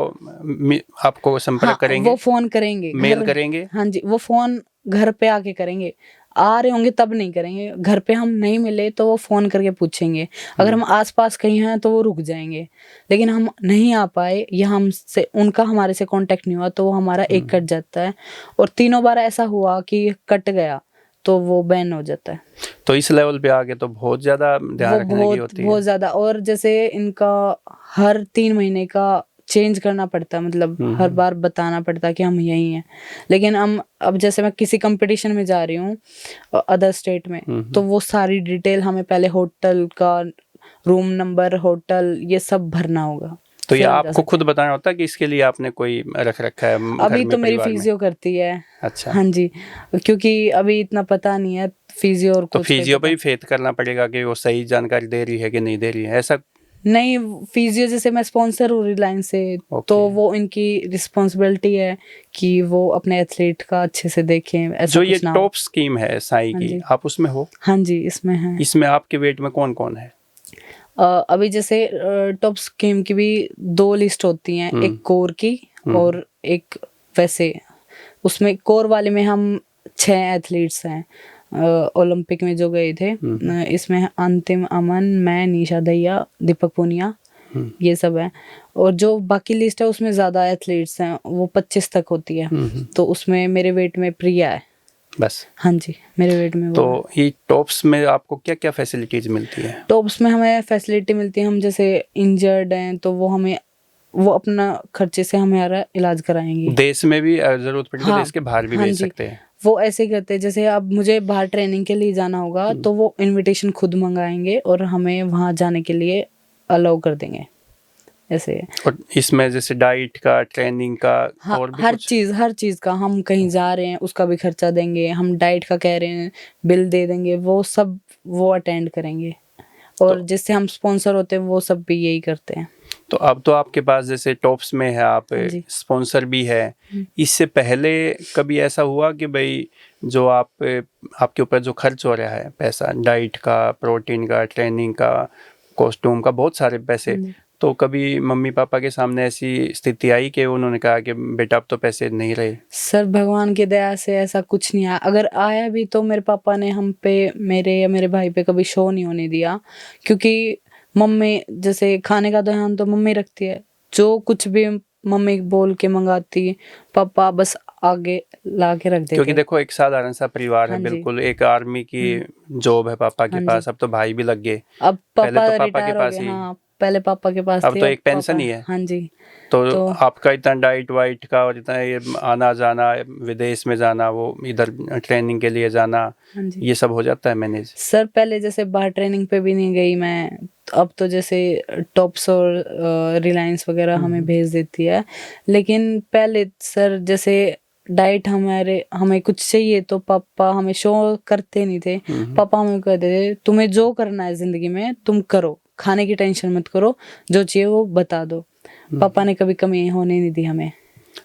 आपको संपर्क करेंगे, वो फोन करेंगे, मेल करेंगे। हाँ जी, वो फोन घर पे आके करेंगे। आ रहे होंगे तब नहीं करेंगे, घर पे हम नहीं मिले तो वो फोन करके पूछेंगे। अगर हम आसपास कहीं हैं तो वो रुक जाएंगे, लेकिन हम नहीं आ पाए या हमसे उनका हमारे से कांटेक्ट नहीं हुआ तो वो हमारा एक कट जाता है। और 3 बार ऐसा हुआ कि कट गया तो वो बैन हो जाता है। तो इस लेवल पे आगे तो बहुत ज्यादा ध्यान रखने की होती है। बहुत ज्यादा। और जैसे इनका हर 3 महीने का चेंज करना पड़ता है, मतलब हर बार बताना पड़ता है कि हम यही हैं। लेकिन हम अब जैसे मैं किसी कंपटीशन में जा रही हूँ अदर स्टेट में, तो वो सारी डिटेल हमें पहले होटल का, रूम नंबर, होटल, ये सब भरना होगा। तो ये आपको खुद बताना होता है कि इसके लिए आपने कोई रख रखा है घर अभी में, तो मेरी परिवार में? फिजियो करती है। अच्छा। हाँ जी, क्योंकि अभी इतना पता नहीं है फिजियो और तो कोच फिजियो पे ही फेथ करना पड़ेगा कि वो सही जानकारी दे रही है कि नहीं दे रही है, ऐसा? नहीं, फिजियो जैसे मैं स्पॉन्सर हूँ रिलायंस से, तो वो इनकी रिस्पॉन्सिबिलिटी है कि वो अपने एथलीट का अच्छे से देखें। ऐसा जो ये कुछ ना टॉप स्कीम है साई की, आप उसमें हो? हाँ जी, इसमें है। इसमें आपके वेट में कौन कौन है? अभी जैसे टॉप स्कीम की भी 2 लिस्ट होती हैं, एक कोर की और एक वैसे। उसमें कोर वाले में हम 6 एथलीट्स हैं ओलंपिक में जो गए थे। इसमें अंतिम, अमन, मैं, निशा दहिया, दीपक पूनिया, ये सब है। और जो बाकी लिस्ट है उसमें ज्यादा एथलीट्स हैं, वो 25 तक होती है। तो उसमें मेरे वेट में प्रिया है बस। हाँ जी, मेरे वेट में। तो ये टॉप्स में आपको क्या क्या फैसिलिटीज मिलती है? टॉप्स में हमें फैसिलिटी मिलती है, हम जैसे इंजर्ड हैं तो वो अपना खर्चे से हमारा इलाज कराएंगे। देश में भी जरूरत पड़ी तो देश के बाहर भी भेज सकते हैं? वो ऐसे ही करते हैं, जैसे अब मुझे बाहर ट्रेनिंग के लिए जाना होगा तो वो इनविटेशन खुद मंगाएंगे और हमें वहां जाने के लिए अलाउ कर देंगे, ऐसे। और इसमें जैसे डाइट का, ट्रेनिंग का, और भी हर चीज का, हम कहीं जा रहे हैं उसका भी खर्चा देंगे, हम डाइट का कह रहे हैं बिल दे देंगे, वो सब वो अटेंड करेंगे। और जिससे हम स्पॉन्सर होते हैं वो सब भी यही करते हैं। तो अब तो आपके पास जैसे टॉप्स में है, आप स्पॉन्सर भी है। इससे पहले कभी ऐसा हुआ कि भाई जो आपके ऊपर जो खर्च हो रहा है पैसा, डाइट का, प्रोटीन का, ट्रेनिंग का, कॉस्ट्यूम का, बहुत सारे पैसे, तो कभी मम्मी पापा के सामने ऐसी स्थिति आई कि उन्होंने कहा कि बेटा अब तो पैसे नहीं रहे? सर भगवान की दया से ऐसा कुछ नहीं आया। अगर आया भी तो मेरे पापा ने हम पे, मेरे या मेरे भाई पे कभी शो नहीं होने दिया, क्योंकि मम्मी जैसे खाने का ध्यान तो मम्मी रखती है, जो कुछ भी मम्मी बोल के मंगाती, पापा बस आगे ला के रख देते। क्योंकि देखो एक साधारण सा परिवार है, हाँ जी। बिल्कुल एक आर्मी की जॉब है पापा के हाँ पास, जी। अब तो भाई भी लग गए, अब पहले पापा तो पापा के रिटायर हो पास गए। ही, हाँ, पहले पापा के पास अब थे, तो अब एक पेंशन पापा। ही है। हाँ जी। तो तो आपका इतना डाइट वाइट का और इतना ये आना जाना, विदेश में जाना, वो इधर ट्रेनिंग के लिए जाना, हाँ जी ये सब हो जाता है मैनेज? सर, पहले जैसे बाहर ट्रेनिंग पे भी नहीं गई मैं, तो अब तो जैसे टॉप्स और रिलायंस वगैरह हमें भेज देती है। लेकिन पहले सर जैसे डाइट हमें कुछ चाहिए तो पापा हमें शो करते नहीं थे। पापा हमें कहते थे तुम्हें जो करना है जिंदगी में तुम करो, खाने की टेंशन मत करो, जो चाहिए वो बता दो। पापा ने कभी कमी होने नहीं दी हमें।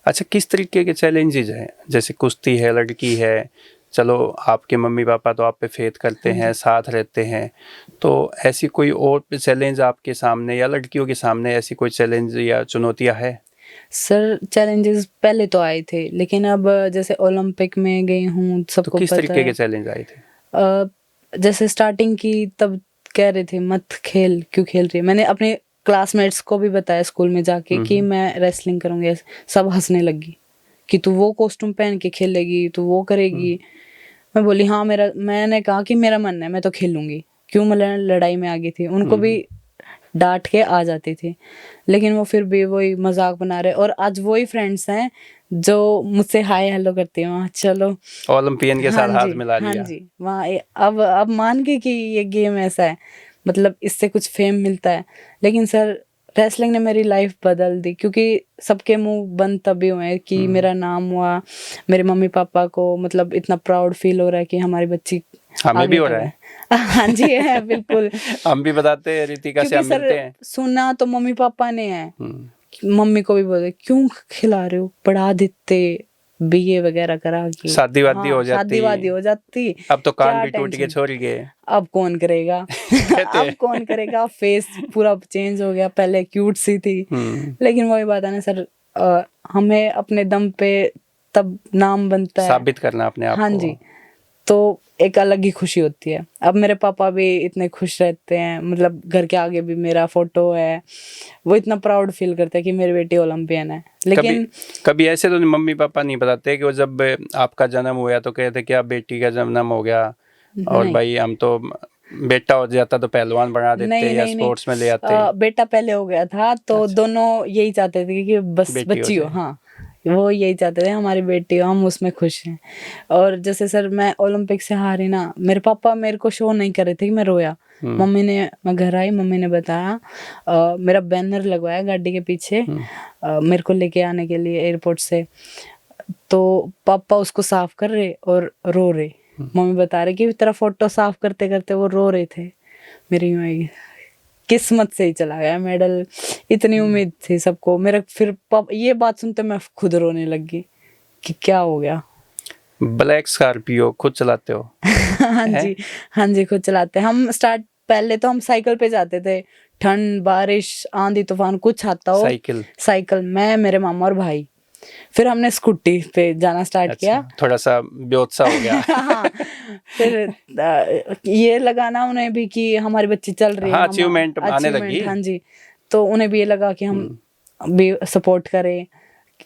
अच्छा, किस तरीके के चैलेंजेस हैं? जैसे कुश्ती है, लड़की है, चलो आपके मम्मी पापा तो आप पे फेथ करते हैं, साथ रहते हैं, तो ऐसी कोई और चैलेंज आपके सामने या लड़कियों के सामने ऐसी कोई चैलेंज या चुनौतियां है? सर चैलेंजेस पहले तो आए थे, लेकिन अब जैसे ओलंपिक में गई हूँ, तो सबको किस पता तरीके के है। चैलेंज आए थे? जैसे स्टार्टिंग की तब कह रहे थे मत खेल, क्यों खेल रही है। मैंने अपने क्लासमेट्स को भी बताया स्कूल में जाके कि मैं रेसलिंग करूंगी, सब हंसने लगी कि तू वो कॉस्ट्यूम पहन के खेलेगी, तू वो करेगी। मैं बोली हाँ, मैंने कहा कि मेरा मन है, मैं तो खेलूंगी, क्यों मैं लड़ाई में आ गई थी। उनको भी डांट के आ जाती थी, लेकिन वो फिर भी वही मजाक बना रहे, और आज वही फ्रेंड्स हैं जो मुझसे हाय हेलो करती है वहाँ। चलो ओलंपियन के साथ हाथ मिला हाँ लिया। जी, वहाँ अब मान के कि ये गेम ऐसा है, मतलब इससे कुछ फेम मिलता है। लेकिन सर रेसलिंग ने मेरी लाइफ बदल दी, क्योंकि सबके मुंह बंद तभी हुए हैं कि मेरा नाम हुआ, मेरे मम्मी पापा को मतलब इतना प्राउड फील हो रहा है कि हमारी बच्ची हमें भी आगे हो तक रहा है। है। हाँ जी है बिल्कुल। हम भी बताते हैं, रितिका से क्योंकि हम मिलते सर हैं। सुना तो मम्मी पापा ने है, मम्मी को भी बोले क्यों खिला रहे हो, पढ़ा देते बीए वगैरह करा के। शादी वादी हो हाँ, जाती, शादी वादी हो जाती, अब तो कान क्या भी टूट के टेंशन। छोड़ गए अब कौन करेगा कहते अब कौन करेगा, फेस पूरा चेंज हो गया, पहले क्यूट सी थी। लेकिन वही बात है ना सर, हमें अपने दम पे तब नाम बनता है, साबित करना अपने आप हाँ को। जी, तो एक अलग ही खुशी होती है। अब मेरे पापा भी इतने खुश रहते हैं, मतलब घर के आगे भी मेरा फोटो है, वो इतना प्राउड फील करते हैं कि मेरी बेटी ओलंपियन है। लेकिन कभी ऐसे तो मम्मी पापा नहीं बताते कि वो जब आपका जन्म हुआ तो कहते कि आप बेटी का जन्म हो गया और नहीं भाई हम तो बेटा हो जाता तो पहलवान बना देते नहीं या नहीं नहीं, स्पोर्ट्स में ले आते? बेटा पहले हो गया था तो अच्छा। दोनों यही चाहते थे कि बस बेटी हो बच्ची हो। जाए। हाँ, वो यही चाहते थे हमारी बेटी हो, हम उसमें खुश हैं। और जैसे सर मैं ओलंपिक से हारी ना, मेरे पापा मेरे को शो नहीं कर रहे थे कि मैं रोया। मैं घर आई, मम्मी ने बताया, मेरा बैनर लगवाया गाड़ी के पीछे मेरे को लेके आने के लिए एयरपोर्ट से। तो पापा उसको साफ कर रहे और रो रहे, मम्मी बता रहे कि तेरा फोटो साफ करते करते वो रो रहे थे। मेरी किस्मत से ही चला गया मेडल, इतनी उम्मीद थी सबको मेरा। फिर ये बात सुनते मैं खुद रोने लगी कि क्या हो गया। ब्लैक स्कॉर्पियो खुद चलाते हो? हाँ जी, हाँ जी, खुद चलाते हैं हम। पहले तो हम साइकिल पे जाते थे, ठंड बारिश आंधी तूफान कुछ आता हो, साइकिल मैं, मेरे मामा और भाई। फिर हमने स्कूटी पे जाना स्टार्ट किया। थोड़ा सा बेहोसा हो गया। हाँ, फिर ये लगाना उन्हें भी कि हमारी बच्ची चल रही है, हाँ, अचीवमेंट आने लगी। हाँ जी, तो उन्हें भी ये लगा कि हम भी सपोर्ट करें,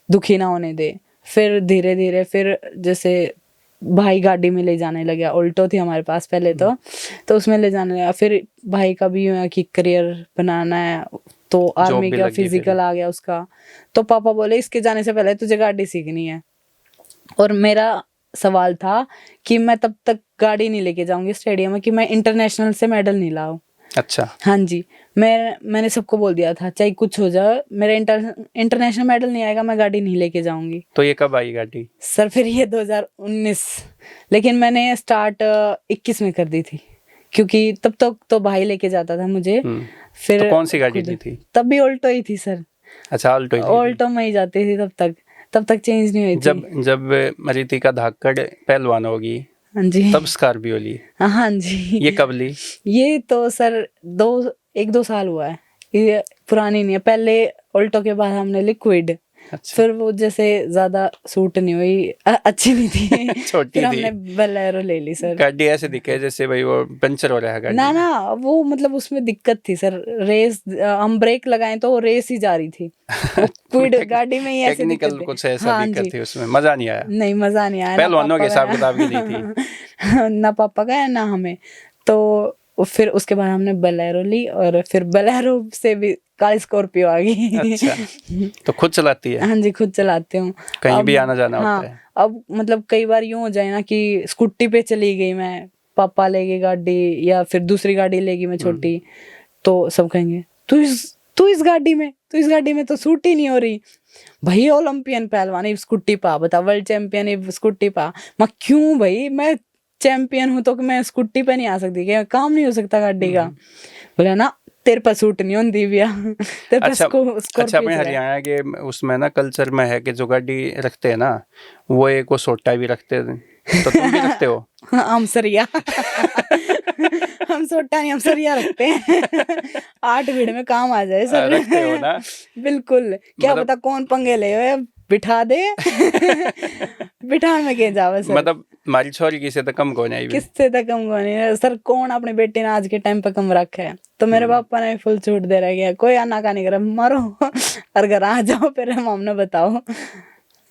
दुखी ना होने दे। फिर धीरे धीरे फिर जैसे भाई गाड़ी में ले जाने लगा, ऑल्टो थी हमारे पास पहले तो उसमें ले जाने लगा। फिर भाई का भी यूं है कि करियर बनाना है, तो आर्मी का फिजिकल आ गया उसका। तो पापा बोले इसके जाने से पहले तुझे गाड़ी सीखनी है। और मेरा सवाल था कि मैं तब तक गाड़ी नहीं लेके जाऊंगी स्टेडियम में कि मैं इंटरनेशनल से मेडल नहीं लाऊं। अच्छा। हाँ जी, मैंने सबको बोल दिया था चाहे कुछ हो जाए, मेरा इंटरनेशनल मेडल नहीं आएगा, मैं गाड़ी नहीं लेके जाऊंगी। तो ये कब आई गाड़ी? सर फिर ये 2019, लेकिन मैंने स्टार्ट 21 में कर दी थी, क्योंकि तब तक तो भाई लेके जाता था मुझे। फिर तो कौन सी गाड़ी ली थी? तब भी ऑल्टो ही थी सर। अच्छा, ऑल्टो में ही जाती थी तब तक चेंज नहीं हुई थी। जब रितिका धाकड़ पहलवान होगी, हाँ जी, तब स्कॉर्पियो ली? हाँ जी। ये कब ली? ये तो सर 1-2 साल हुआ है, ये पुरानी नहीं है। पहले ऑल्टो के बाद हमने लिक्विड, अच्छा। फिर वो जैसे ज्यादा सूट नहीं हुई, अच्छी नहीं थी। छोटी फिर थी। हमने बोलेरो ले ली सर। गाड़ी ऐसे दिखे जैसे भाई वो पंचर हो रहा है गाड़ी। ना ना, वो मतलब उसमें दिक्कत थी सर, रेस हम ब्रेक लगाए तो वो रेस ही जा रही थी, वो क्विड गाड़ी में ही ऐसे टेक्निकल दिक्कत कुछ थी। ऐसा हाँ दिक्कत जी, थी उसमें, मजा नहीं आया। नहीं मजा नहीं आया, ना पहलवानों के पापा हिसाब किताब की नहीं थी। गया ना पापा गया ना हमें। तो फिर उसके बाद हमने बोलेरो ली, और फिर बोलेरो से भी काली स्कॉर्पियो आ गई। अच्छा, तो खुद चलाती है? हाँ जी, खुद चलाती हूँ। कहीं भी अब आना जाना हाँ, होता है? अब मतलब कई बार यूं हो जाए ना कि स्कूटी पे चली गई मैं, पापा ले गए गाड़ी या फिर दूसरी गाड़ी लेगी मैं छोटी, तो सब कहेंगे तू इस गाड़ी में तो सूट ही नहीं हो रही। भाई ओलंपियन पहलवान है, स्कूटी पा, बता, वर्ल्ड चैंपियन है, स्कूटी पा। मैं क्यों भाई, मैं चैंपियन हूं तो मैं स्कूटी पे नहीं आ सकती क्या, काम नहीं हो सकता गाड़ी का? बोला ना, तेरे पर सूट नहीं होती भैया, तेरे पर अच्छा, अच्छा स्कॉर्पियो अपने चला। हरियाणा के उसमें ना कल्चर में है कि जो गाड़ी रखते हैं ना, वो एक वो सोटा भी रखते हैं, तो तुम भी रखते हो? हम सरिया हम सोटा नहीं, हम सरिया रखते हैं। 8 भीड़ में काम आ जाए सर। रखते हो ना? बिल्कुल, क्या मतलब पता कौन पंगे ले बिठा दे। बिठान में के जावे सर, मतलब हमारी छोरी किसी तो कम कौन आई भी। किससे तक कम को नहीं सर, कौन अपने बेटे ने आज के टाइम पे कम रखा है? तो मेरे पापा ने फुल छूट दे रहा है, कोई आना का नहीं करे, मारो और घर आ जाओ, फिर हम हमने बताओ।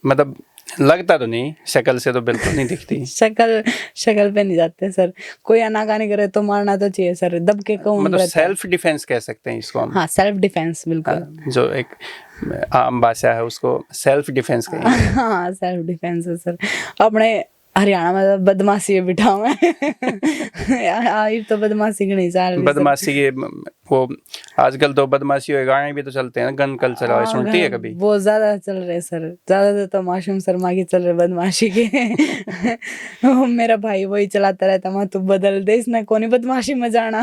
मतलब लगता तो नहीं, शक्ल से तो बिल्कुल नहीं दिखती। शक्ल पे नहीं जाते सर, कोई आनाकानी करे तो मारना तो चाहिए सर, दब के कौन मतलब रहता है। सेल्फ डिफेंस कह सकते हैं इसको हम। हाँ, सेल्फ डिफेंस, बिल्कुल। जो एक आम भाषा है उसको सेल्फ डिफेंस कहेंगे। हाँ, सेल्फ डिफेंस है सर। अपने हरियाणा में तो बदमाशी बिठाओ है। आई तो बदमाशी की नहीं चाल रही सर। बदमाशी के वो आजकल तो बदमाशी हुए गाने भी तो चलते हैं, गन कल्चर वाले, सुनती है कभी? बहुत ज्यादा चल रहे सर, ज्यादा तो मासूम शर्मा की चल रहे बदमाशी के। मेरा भाई वही चलाता रहता, मैं तू बदल दे, इसने कौन बदमाशी में जाना।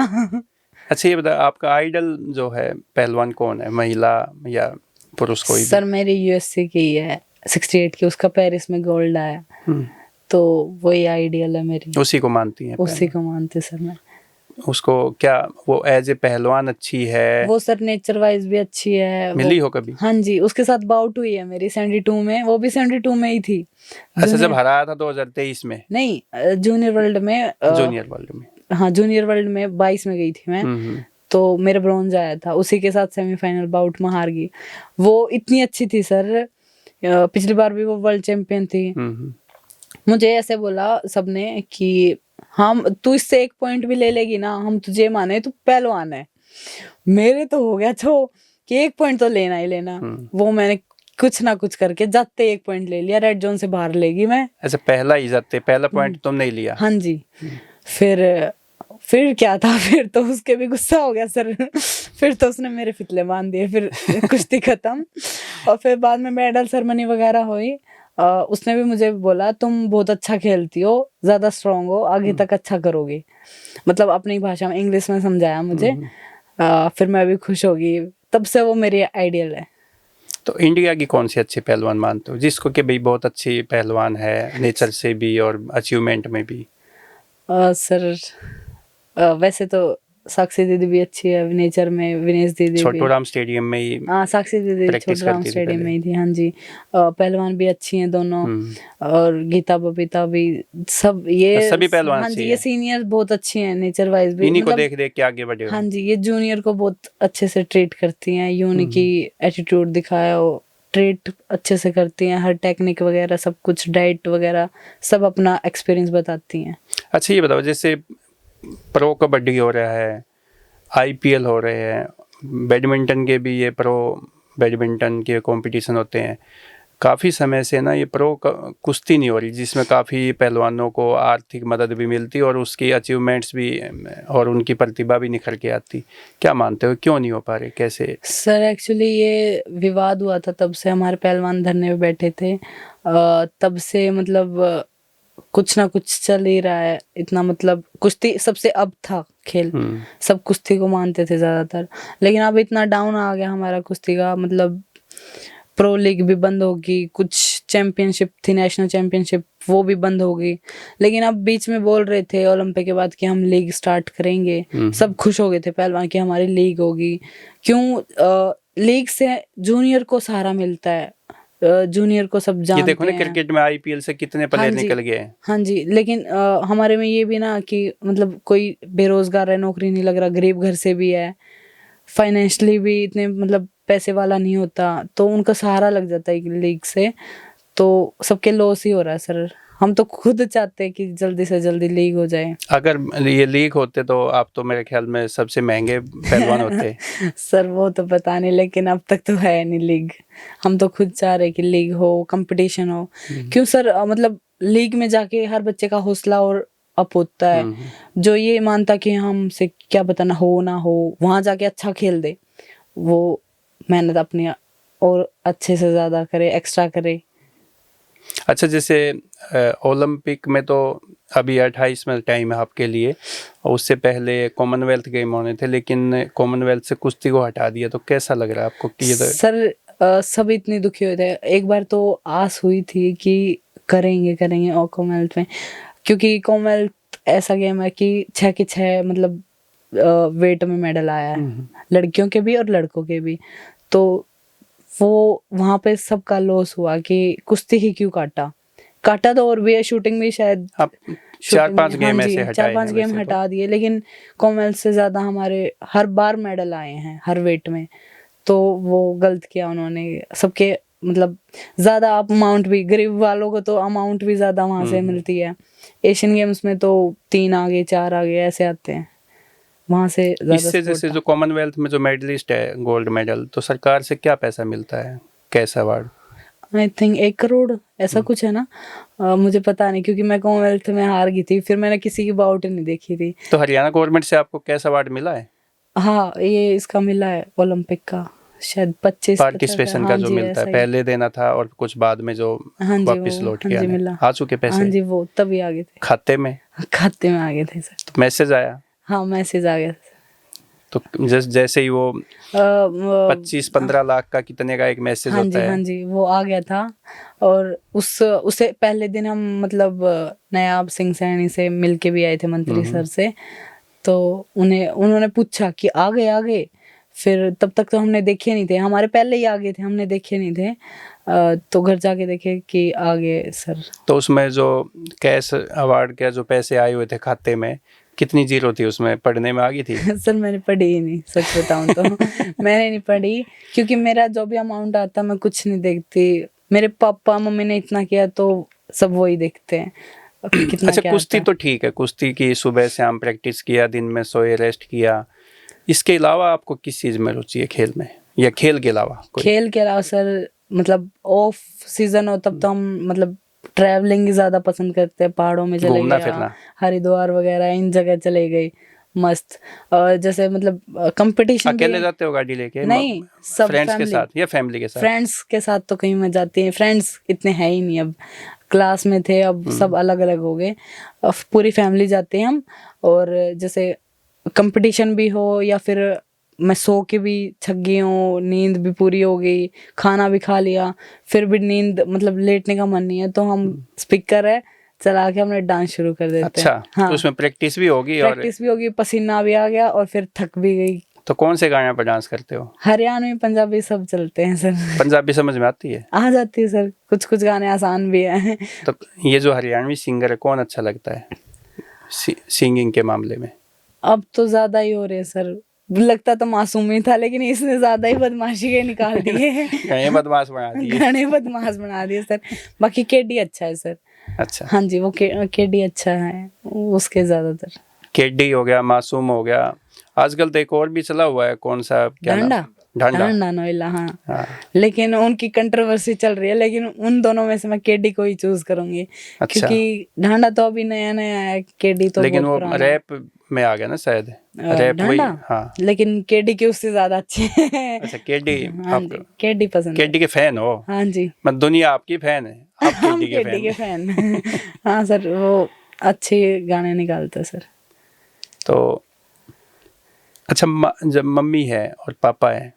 अच्छा ये बता, आपका आइडल जो है पहलवान कौन है, महिला या पुरुष कोई भी? सर मेरी यूएससी की है 68 की, उसका पेरिस में गोल्ड आया, तो वही आइडियल है मेरी, उसी को मानती हैं? उसी को मानते सर मैं। उसको क्या वो एज ए पहलवान अच्छी है? वो सर नेचर वाइज भी अच्छी है। मिली हो कभी? हाँ जी, उसके साथ बाउट हुई है मेरी 72 में, वो भी 72 में ही थी। अच्छा, जब हराया था 2023 में? नहीं, जूनियर वर्ल्ड में। जूनियर वर्ल्ड में? हाँ, जूनियर वर्ल्ड में 22 में गई थी मैं। तो मेरा ब्रॉन्ज आया था, उसी के साथ सेमीफाइनल बाउट में हार गई। वो इतनी अच्छी थी सर, पिछली बार भी वो वर्ल्ड चैंपियन थी। मुझे ऐसे बोला सबने कि हम, तू इससे 1 पॉइंट भी ले लेगी ना, हम तुझे माने तू पहलवान है। मेरे तो हो गया छो कि 1 पॉइंट तो लेना ही लेना। वो मैंने कुछ ना कुछ करके जाते 1 पॉइंट ले लिया, रेड जोन से बाहर लेगी मैं। अच्छा, पहला ही जाते, पहला पॉइंट तुम नहीं लिया? हाँ जी। फिर क्या था, फिर तो उसके भी गुस्सा हो गया सर। फिर तो उसने मेरे फितले बांध दिए, फिर कुश्ती खत्म। और फिर बाद में मेडल सेरेमनी वगैरह हुई, उसने भी मुझे बोला तुम बहुत अच्छा खेलती हो, ज्यादा स्ट्रांग हो, आगे तक अच्छा करोगी, मतलब अपनी भाषा में, इंग्लिश में समझाया मुझे। फिर मैं भी खुश होगी, तब से वो मेरी आइडियल है। तो इंडिया की कौन सी अच्छी पहलवान मानते हो, जिसको कि भाई बहुत अच्छी पहलवान है, नेचर से भी और अचीवमेंट में भी? सर वैसे तो साक्षी दीदी भी अच्छी है, नेचर में विनेश दीदी, छोटू राम स्टेडियम में ही? हाँ, साक्षी दीदी प्रैक्टिस छोटू राम करती थी स्टेडियम पहले? में ही थी। हाँ जी, पहलवान भी अच्छी हैं दोनों। और गीता बबीता भी, सब ये सभी पहलवान हाँ अच्छी जी, है। ये सीनियर बहुत अच्छी हैं, नेचर वाइज भी, इन्हीं को मतलब देख देख के आगे बढ़े हो? हाँ जी, ये जूनियर को बहुत अच्छे से ट्रीट करती हैं, यूनिक की एटीट्यूड दिखाया हो, ट्रीट अच्छे से करती हैं, हर टेक्निक वगैरह सब कुछ, डाइट वगैरह सब अपना एक्सपीरियंस बताती हैं। अच्छा ये बताओ, जैसे प्रो कबड्डी हो रहा है, आईपीएल हो रहे हैं, बैडमिंटन के भी ये प्रो बैडमिंटन के कंपटीशन होते हैं, काफ़ी समय से ना ये प्रो कुश्ती नहीं हो रही, जिसमें काफ़ी पहलवानों को आर्थिक मदद भी मिलती और उसकी अचीवमेंट्स भी और उनकी प्रतिभा भी निखर के आती। क्या मानते हो, क्यों नहीं हो पा रहे, कैसे? सर एक्चुअली ये विवाद हुआ था, तब से हमारे पहलवान धरने पे बैठे थे, तब से मतलब कुछ ना कुछ चल ही रहा है इतना, मतलब कुश्ती सबसे अब था खेल, सब कुश्ती को मानते थे ज्यादातर, लेकिन अब इतना डाउन आ गया हमारा कुश्ती का, मतलब प्रो लीग भी बंद होगी, कुछ चैंपियनशिप थी, नेशनल चैंपियनशिप, वो भी बंद होगी। लेकिन अब बीच में बोल रहे थे ओलंपिक के बाद कि हम लीग स्टार्ट करेंगे, सब खुश हो गए थे पहलवान कि हमारी लीग होगी। क्यों? लीग से जूनियर को सहारा मिलता है, जूनियर को सब ये जानते देखो ना हैं। क्रिकेट में आईपीएल से कितने प्लेयर हाँ जी, निकल गए हैं। हाँ जी, लेकिन हमारे में ये भी ना कि मतलब कोई बेरोजगार है, नौकरी नहीं लग रहा, गरीब घर से भी है, फाइनेंशियली भी इतने मतलब पैसे वाला नहीं होता, तो उनका सहारा लग जाता है लीग से, तो सबके लॉस ही हो रहा है सर। हम तो खुद चाहते हैं कि जल्दी से जल्दी लीग हो जाए। अगर ये लीग होते तो आप तो मेरे ख्याल में सबसे महंगे पहलवान होते। सर वो तो पता नहीं, लेकिन अब तक तो है नहीं लीग। हम तो खुद चाह रहे कि लीग हो, कंपटीशन हो। क्यों सर, मतलब लीग में जाके हर बच्चे का हौसला और अप होता है। जो ये मानता कि हमसे क्या पता ना हो, वहां जाके अच्छा खेल दे, वो मेहनत अपनी और अच्छे से ज्यादा करे, एक्स्ट्रा करे। अच्छा, जैसे ओलंपिक में तो अभी 28 में टाइम है आपके लिए, और उससे पहले कॉमनवेल्थ गेम होने थे, लेकिन कॉमनवेल्थ से कुश्ती को हटा दिया, तो कैसा लग रहा है आपको कि ये तो... सर सब इतने दुखी हुए थे। एक बार तो आस हुई थी कि करेंगे और कॉमनवेल्थ में, क्योंकि कॉमनवेल्थ ऐसा गेम है कि 6 के 6 मतलब वेट में मेडल आया है, लड़कियों के भी और लड़कों के भी। तो वो वहां पे सबका लॉस हुआ कि कुश्ती ही क्यों काटा तो और भी है, शूटिंग भी शायद आप 4-5 गेम ऐसे हटाए 4-5 हैं गेम वैसे तो। हटा दिए, लेकिन कॉमनवेल्थ से ज्यादा हमारे हर बार मेडल आए हैं हर वेट में। तो वो गलत किया उन्होंने सबके, मतलब ज्यादा अमाउंट भी, गरीब वालों को तो अमाउंट भी ज्यादा वहां से मिलती है। एशियन गेम्स में तो 3 आगे 4 आगे ऐसे आते हैं, वहां से ज्यादा इससे जैसे जो कॉमनवेल्थ में जो मेडलिस्ट है गोल्ड मेडल, तो सरकार से क्या पैसा मिलता है, कैसा अवार्ड? आई थिंक 1 करोड़ ऐसा कुछ है ना। मुझे पता नहीं, क्योंकि मैं कॉमनवेल्थ में हार गई थी, फिर मैंने किसी की बाउट नहीं देखी थी। तो हरियाणा गवर्नमेंट से आपको कैसा अवार्ड मिला है? हाँ, ये इसका मिला है ओलंपिक का, शायद 25-50। पार्टिसिपेशन का हाँ जो जी, मिलता है, ऐसा ही। पहले देना था और कुछ बाद में जो हाँ जी, वापस वो लौट हाँ के जी आने, मिला। आ चुके हाँ पैसे जी, वो तभी आ गए थे, खाते में? खाते में आ गए थे सर। तो मैसेज आया? हाँ, मैसेज आ गया था। तो जैसे ही वो 25-15 लाख का कितने का एक मैसेज हाँ होता जी, हाँ है? जी, वो आ गया था। और उससे पहले दिन हम मतलब नायाब सिंह सैनी से मिल के भी आए थे, मंत्री सर से। तो उन्होंने पूछा कि आ गए। फिर तब तक तो हमने देखे नहीं थे, हमारे पहले ही आ गए थे, हमने देखे नहीं थे। तो घर जाके देखे कि आ गए सर। तो उसमें जो कैश अवार्ड के जो पैसे आए हुए थे खाते में, कितनी जीरो थी उसमें, पढ़ने में आ गई थी? सर मैंने पढ़ी ही नहीं, सच बताऊं तो मैंने नहीं पढ़ी, क्योंकि मेरा जो भी अमाउंट आता मैं कुछ नहीं देखती। मेरे पापा मम्मी ने इतना किया तो सब वही देखते हैं कितना अच्छा, क्या कुश्ती आता तो ठीक है, कुश्ती की सुबह शाम प्रैक्टिस किया, दिन में सोए, रेस्ट किया। इसके अलावा आपको किस चीज़ में रुचि है, खेल में या खेल के अलावा है। कोई? खेल के अलावा सर, मतलब ऑफ सीजन हो तब तो हम मतलब ट्रैवलिंग ज्यादा पसंद करते हैं, पहाड़ों में चले घूमना गए, फिरना? हरिद्वार वगैरह इन जगह चले गए मस्त। और जैसे मतलब कंपटीशन भी अकेले है। जाते हो गाड़ी लेके, नहीं, सब फ्रेंड्स के फैमिली, साथ या फैमिली के साथ? फ्रेंड्स के साथ तो कहीं मैं जाती है, फ्रेंड्स इतने हैं ही नहीं अब, क्लास में थे अब सब अलग अलग हो गए। अब पूरी फैमिली जाते हैं हम। और जैसे कंपटीशन भी हो या फिर मैं सो के भी थक गई हूँ, नींद भी पूरी हो गई, खाना भी खा लिया, फिर भी नींद मतलब लेटने का मन नहीं है, तो हम स्पीकर है चला के हमने डांस शुरू कर देते हैं। अच्छा, हाँ, तो उसमें प्रैक्टिस भी होगी और प्रैक्टिस भी होगी, पसीना भी आ गया और फिर थक भी गई। तो कौन से गाने पर डांस करते हो? हरियाणवी पंजाबी सब चलते हैं सर। पंजाबी समझ में आती है? आ जाती है सर, कुछ गाने आसान भी हैं। तो ये जो हरियाणवी सिंगर है, कौन अच्छा लगता है सिंगिंग के मामले में? अब तो ज्यादा ही हो रहे हैं सर, लगता तो मासूम ही था, लेकिन इसने ज्यादा ही बदमाशी के निकाल दिए। गाने बदमाश बना दिए। गाने बदमाश बना दिए सर। बाकी केडी अच्छा है सर। अच्छा, हाँ जी, वो केडी अच्छा है उसके ज्यादातर। केडी हो गया, मासूम हो गया, आजकल तो एक और भी चला हुआ है, कौन सा, क्या नाम? डांडा, ढांडा। डांडा नोएला, हाँ। हाँ, लेकिन उनकी कंट्रोवर्सी चल रही है, लेकिन उन दोनों में से मैं केडी को ही चूज करूंगी। अच्छा। क्योंकि डांडा तो अभी नया नया है, केडी तो लेकिन बहुत वो पुराना है। रैप में आ गया ना शायद, रैप वही। डांडा, हाँ, लेकिन केडी के उससे ज्यादा अच्छे हैं। अच्छा, केडी। हाँ आप जी, केडी पसंद है। केडी के फैन हो? हाँ जी, मैं दुनिया आपकी फैन है, आप हम केडी के केडी के फैन। फैन। हाँ सर, वो अच्छे गाने निकालते सर। तो अच्छा, जब मम्मी है और पापा है,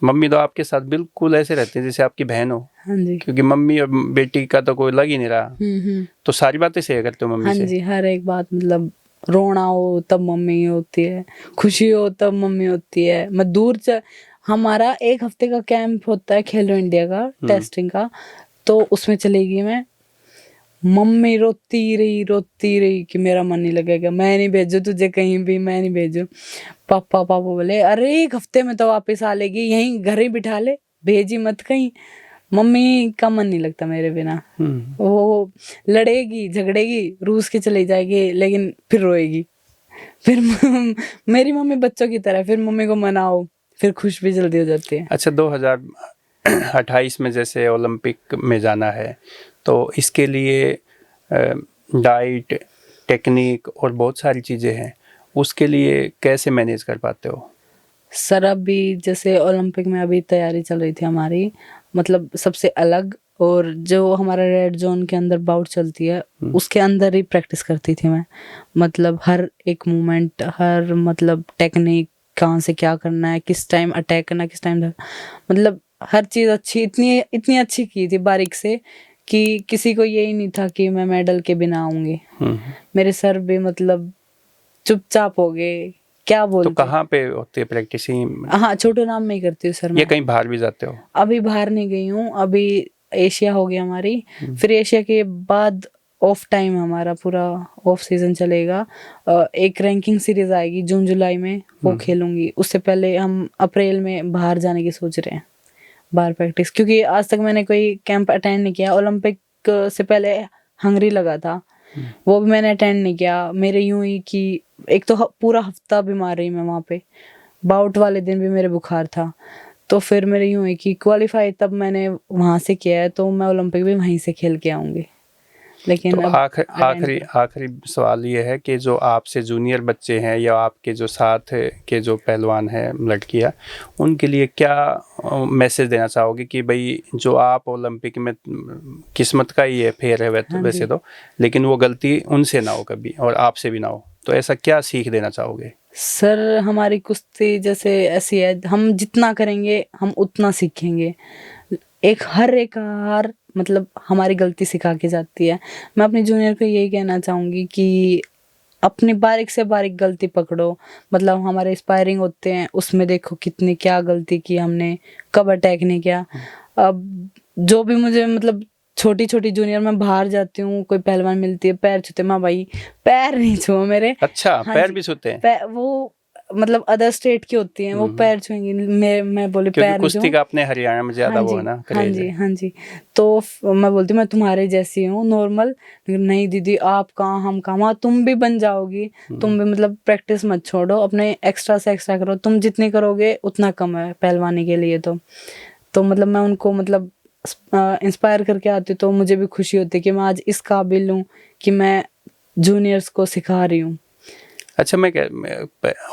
मम्मी तो आपके साथ बिल्कुल ऐसे रहते हैं जैसे आपकी बहन हो, हाँ जी। क्योंकि मम्मी और बेटी का तो कोई लग ही नहीं रहा। हम्म। तो सारी बातें शेयर करते हो मम्मी हाँ से? जी, हर एक बात, मतलब रोना हो तब मम्मी होती है, खुशी हो तब मम्मी होती है। मैं हमारा 1 हफ्ते का कैंप होता है खेलो इंडिया का टेस्टिंग का, तो उसमें चलेगी मैं। मम्मी रोती रही कि मेरा मन नहीं लगेगा, मैं नहीं भेजू तुझे कहीं भी, मैं नहीं भेजू। पापा बोले अरे 1 हफ्ते में तो वापस आ लेगी, यहीं घर ही बिठा ले, भेजी मत कहीं। मम्मी का मन नहीं लगता मेरे बिना। वो लड़ेगी झगड़ेगी, रूस के चली जाएगी, लेकिन फिर रोएगी। फिर मेरी मम्मी बच्चों की तरह, फिर मम्मी को मनाओ, फिर खुश भी जल्दी हो जाती है। अच्छा, 2028 में जैसे ओलंपिक में जाना है, तो इसके लिए डाइट, टेक्निक और बहुत सारी चीज़ें हैं, उसके लिए कैसे मैनेज कर पाते हो? सर अभी जैसे ओलंपिक में अभी तैयारी चल रही थी हमारी, मतलब सबसे अलग, और जो हमारा रेड जोन के अंदर बाउट चलती है उसके अंदर ही प्रैक्टिस करती थी मैं। मतलब हर एक मूवमेंट, हर मतलब टेक्निक, कहाँ से क्या करना है, किस टाइम अटैक करना है, किस टाइम, मतलब हर चीज़ अच्छी, इतनी इतनी अच्छी की थी बारीक से कि किसी को यही नहीं था कि मैं मेडल के बिना आऊंगी। मेरे सर भी मतलब चुपचाप हो गए, क्या तो बोलते। कहाँ पे होती है प्रैक्टिस? हाँ, छोटू नाम में ही करती हूँ सर ये मैं। कहीं बाहर भी जाते हो? अभी बाहर नहीं गई हूँ, अभी एशिया हो गई हमारी, फिर एशिया के बाद ऑफ टाइम हमारा पूरा ऑफ सीजन चलेगा। एक रैंकिंग सीरीज आएगी जून जुलाई में, वो खेलूंगी। उससे पहले हम अप्रैल में बाहर जाने की सोच रहे हैं, बाहर प्रैक्टिस, क्योंकि आज तक मैंने कोई कैंप अटेंड नहीं किया। ओलंपिक से पहले हंगरी लगा था, वो भी मैंने अटेंड नहीं किया। मेरे यूं ही कि एक तो पूरा हफ्ता बीमार रही मैं वहाँ पे, बाउट वाले दिन भी मेरे बुखार था। तो फिर मेरे यूं है कि क्वालिफाई तब मैंने वहां से किया है, तो मैं ओलंपिक भी वहीं से खेल के आऊंगी। लेकिन तो अब आखिरी सवाल ये है कि जो आपसे जूनियर बच्चे हैं या आपके जो साथ के जो पहलवान हैं लड़कियां, उनके लिए क्या मैसेज देना चाहोगे कि भाई जो आप ओलंपिक में, किस्मत का ही है फेर है वैसे तो, लेकिन वो गलती उनसे ना हो कभी और आपसे भी ना हो, तो ऐसा क्या सीख देना चाहोगे? सर हमारी कुश्ती जैसे ऐसी है, हम जितना करेंगे हम उतना सीखेंगे। हर एक हार मतलब हमारी गलती सिखा के जाती है। मैं अपने जूनियर को यही कहना चाहूंगी कि अपनी बारीक से बारीक गलती पकड़ो। मतलब हमारे स्पायरिंग होते हैं, उसमें देखो कितनी क्या गलती की हमने, कब अटैक नहीं किया। अब जो भी मुझे मतलब छोटी छोटी जूनियर में बाहर जाती हूँ, कोई पहलवान मिलती है, पैर छूते, माँ भाई पैर नहीं छुओ मेरे। अच्छा, हाँ पैर जी, भी छूते हैं? वो मतलब अदर स्टेट की होती हैं, वो पैर छुएंगी, मैं बोली क्योंकि पैर नहीं कुश्ती छूऊं। का अपने हरियाणा में ज्यादा हाँ वो जी, है ना, हाँ क्रेज जी, है। हाँ जी। तो मैं बोलती हूँ मैं तुम्हारे जैसी हूँ नॉर्मल। नहीं दीदी, आप कहाँ हम कहाँ, वहाँ तुम भी बन जाओगी। तुम भी मतलब प्रैक्टिस मत छोड़ो, अपने एक्स्ट्रा से एक्स्ट्रा करो, तुम जितनी करोगे उतना कम है पहलवानी के लिए। तो मतलब मैं उनको मतलब इंस्पायर करके आती हूँ, तो मुझे भी खुशी होती है कि मैं आज इस काबिल हूँ कि मैं जूनियर्स को सिखा रही हूँ। अच्छा,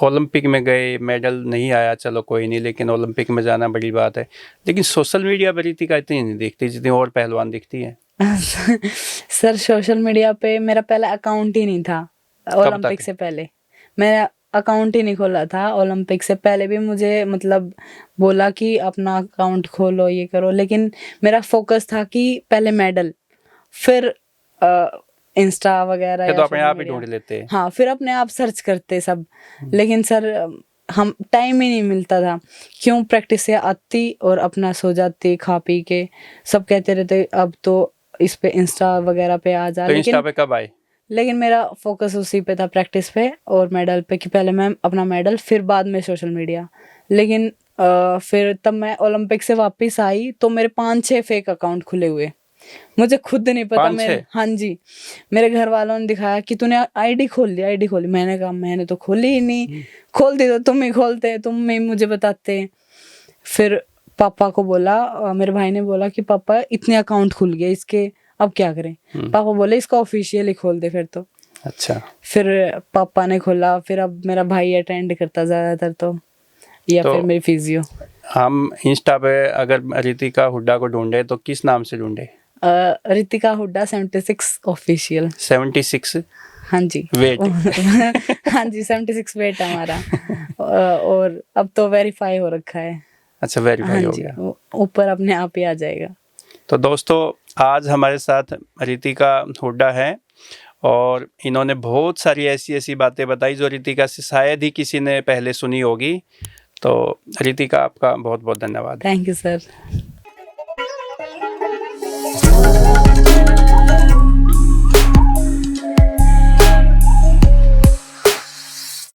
ओलंपिक में गए, मेडल नहीं आया, चलो कोई नहीं, लेकिन ओलंपिक में जाना बड़ी बात है। लेकिन सोशल मीडिया पर रीतिका इतनी नहीं दिखती जितनी और पहलवान दिखती है। सर सोशल मीडिया पे मेरा पहला अकाउंट ही नहीं था कब ओलंपिक तक? से पहले। मेरा अकाउंट ही नहीं खोला था ओलंपिक से पहले भी। मुझे मतलब बोला कि अपना अकाउंट खोलो, ये करो, लेकिन मेरा फोकस था कि पहले मेडल, फिर इंस्टा वगैरह फिर या तो अपने सोशल आप ही मीडिया। ढूंढ लेते हैं। हाँ, फिर अपने आप सर्च करते सब। लेकिन सर हम टाइम ही नहीं मिलता था। क्यों, प्रैक्टिस से आती और अपना सो जाती खा पी के। सब कहते रहते अब तो इस पे इंस्टा वगैरह पे आ जा, तो इंस्टा लेकिन पे कब आए? मेरा फोकस उसी पे था, प्रैक्टिस पे और मेडल पे, कि पहले मैं अपना मेडल, फिर बाद में सोशल मीडिया। लेकिन फिर तब मैं ओलंपिक से वापस आई तो मेरे 5-6 फेक अकाउंट खुले हुए। मुझे खुद नहीं पता 5-6? हाँ जी, मेरे घर वालों ने दिखाया कि तूने आईडी खोल ली, आईडी खोली। मैंने कहा मैंने तो खोली ही नहीं। खोलती तो तुम ही खोलते, तुम ही मुझे बताते। फिर पापा को बोला, मेरे भाई ने बोला कि पापा इतने अकाउंट खुल गए इसके, अब क्या करें। पापा बोले इसका ऑफिशियल ही खोल दे फिर तो। अच्छा, फिर पापा ने खोला, फिर अब मेरा भाई अटेंड करता ज्यादातर तो, या तो फिर मेरी फिजियो। हम इंस्टा पे अगर रीतिका हुड्डा को ढूंढे तो किस नाम से ढूंढे? रितिका हुड्डा 76 ऑफिशियल। 76 हाँ जी। वेट? हाँ जी, 76 वेट हमारा। और अब तो वेरीफाई हो रखा है। अच्छा, वेरीफाई हाँ हो जी, गया। ऊपर अपने आप ही आ जाएगा। तो दोस्तों, आज हमारे साथ रीतिका हुड्डा है और इन्होंने बहुत सारी ऐसी ऐसी बातें बताई जो रीतिका से शायद ही किसी ने पहले सुनी होगी। तो रितिका आपका बहुत बहुत धन्यवाद। Thank you sir.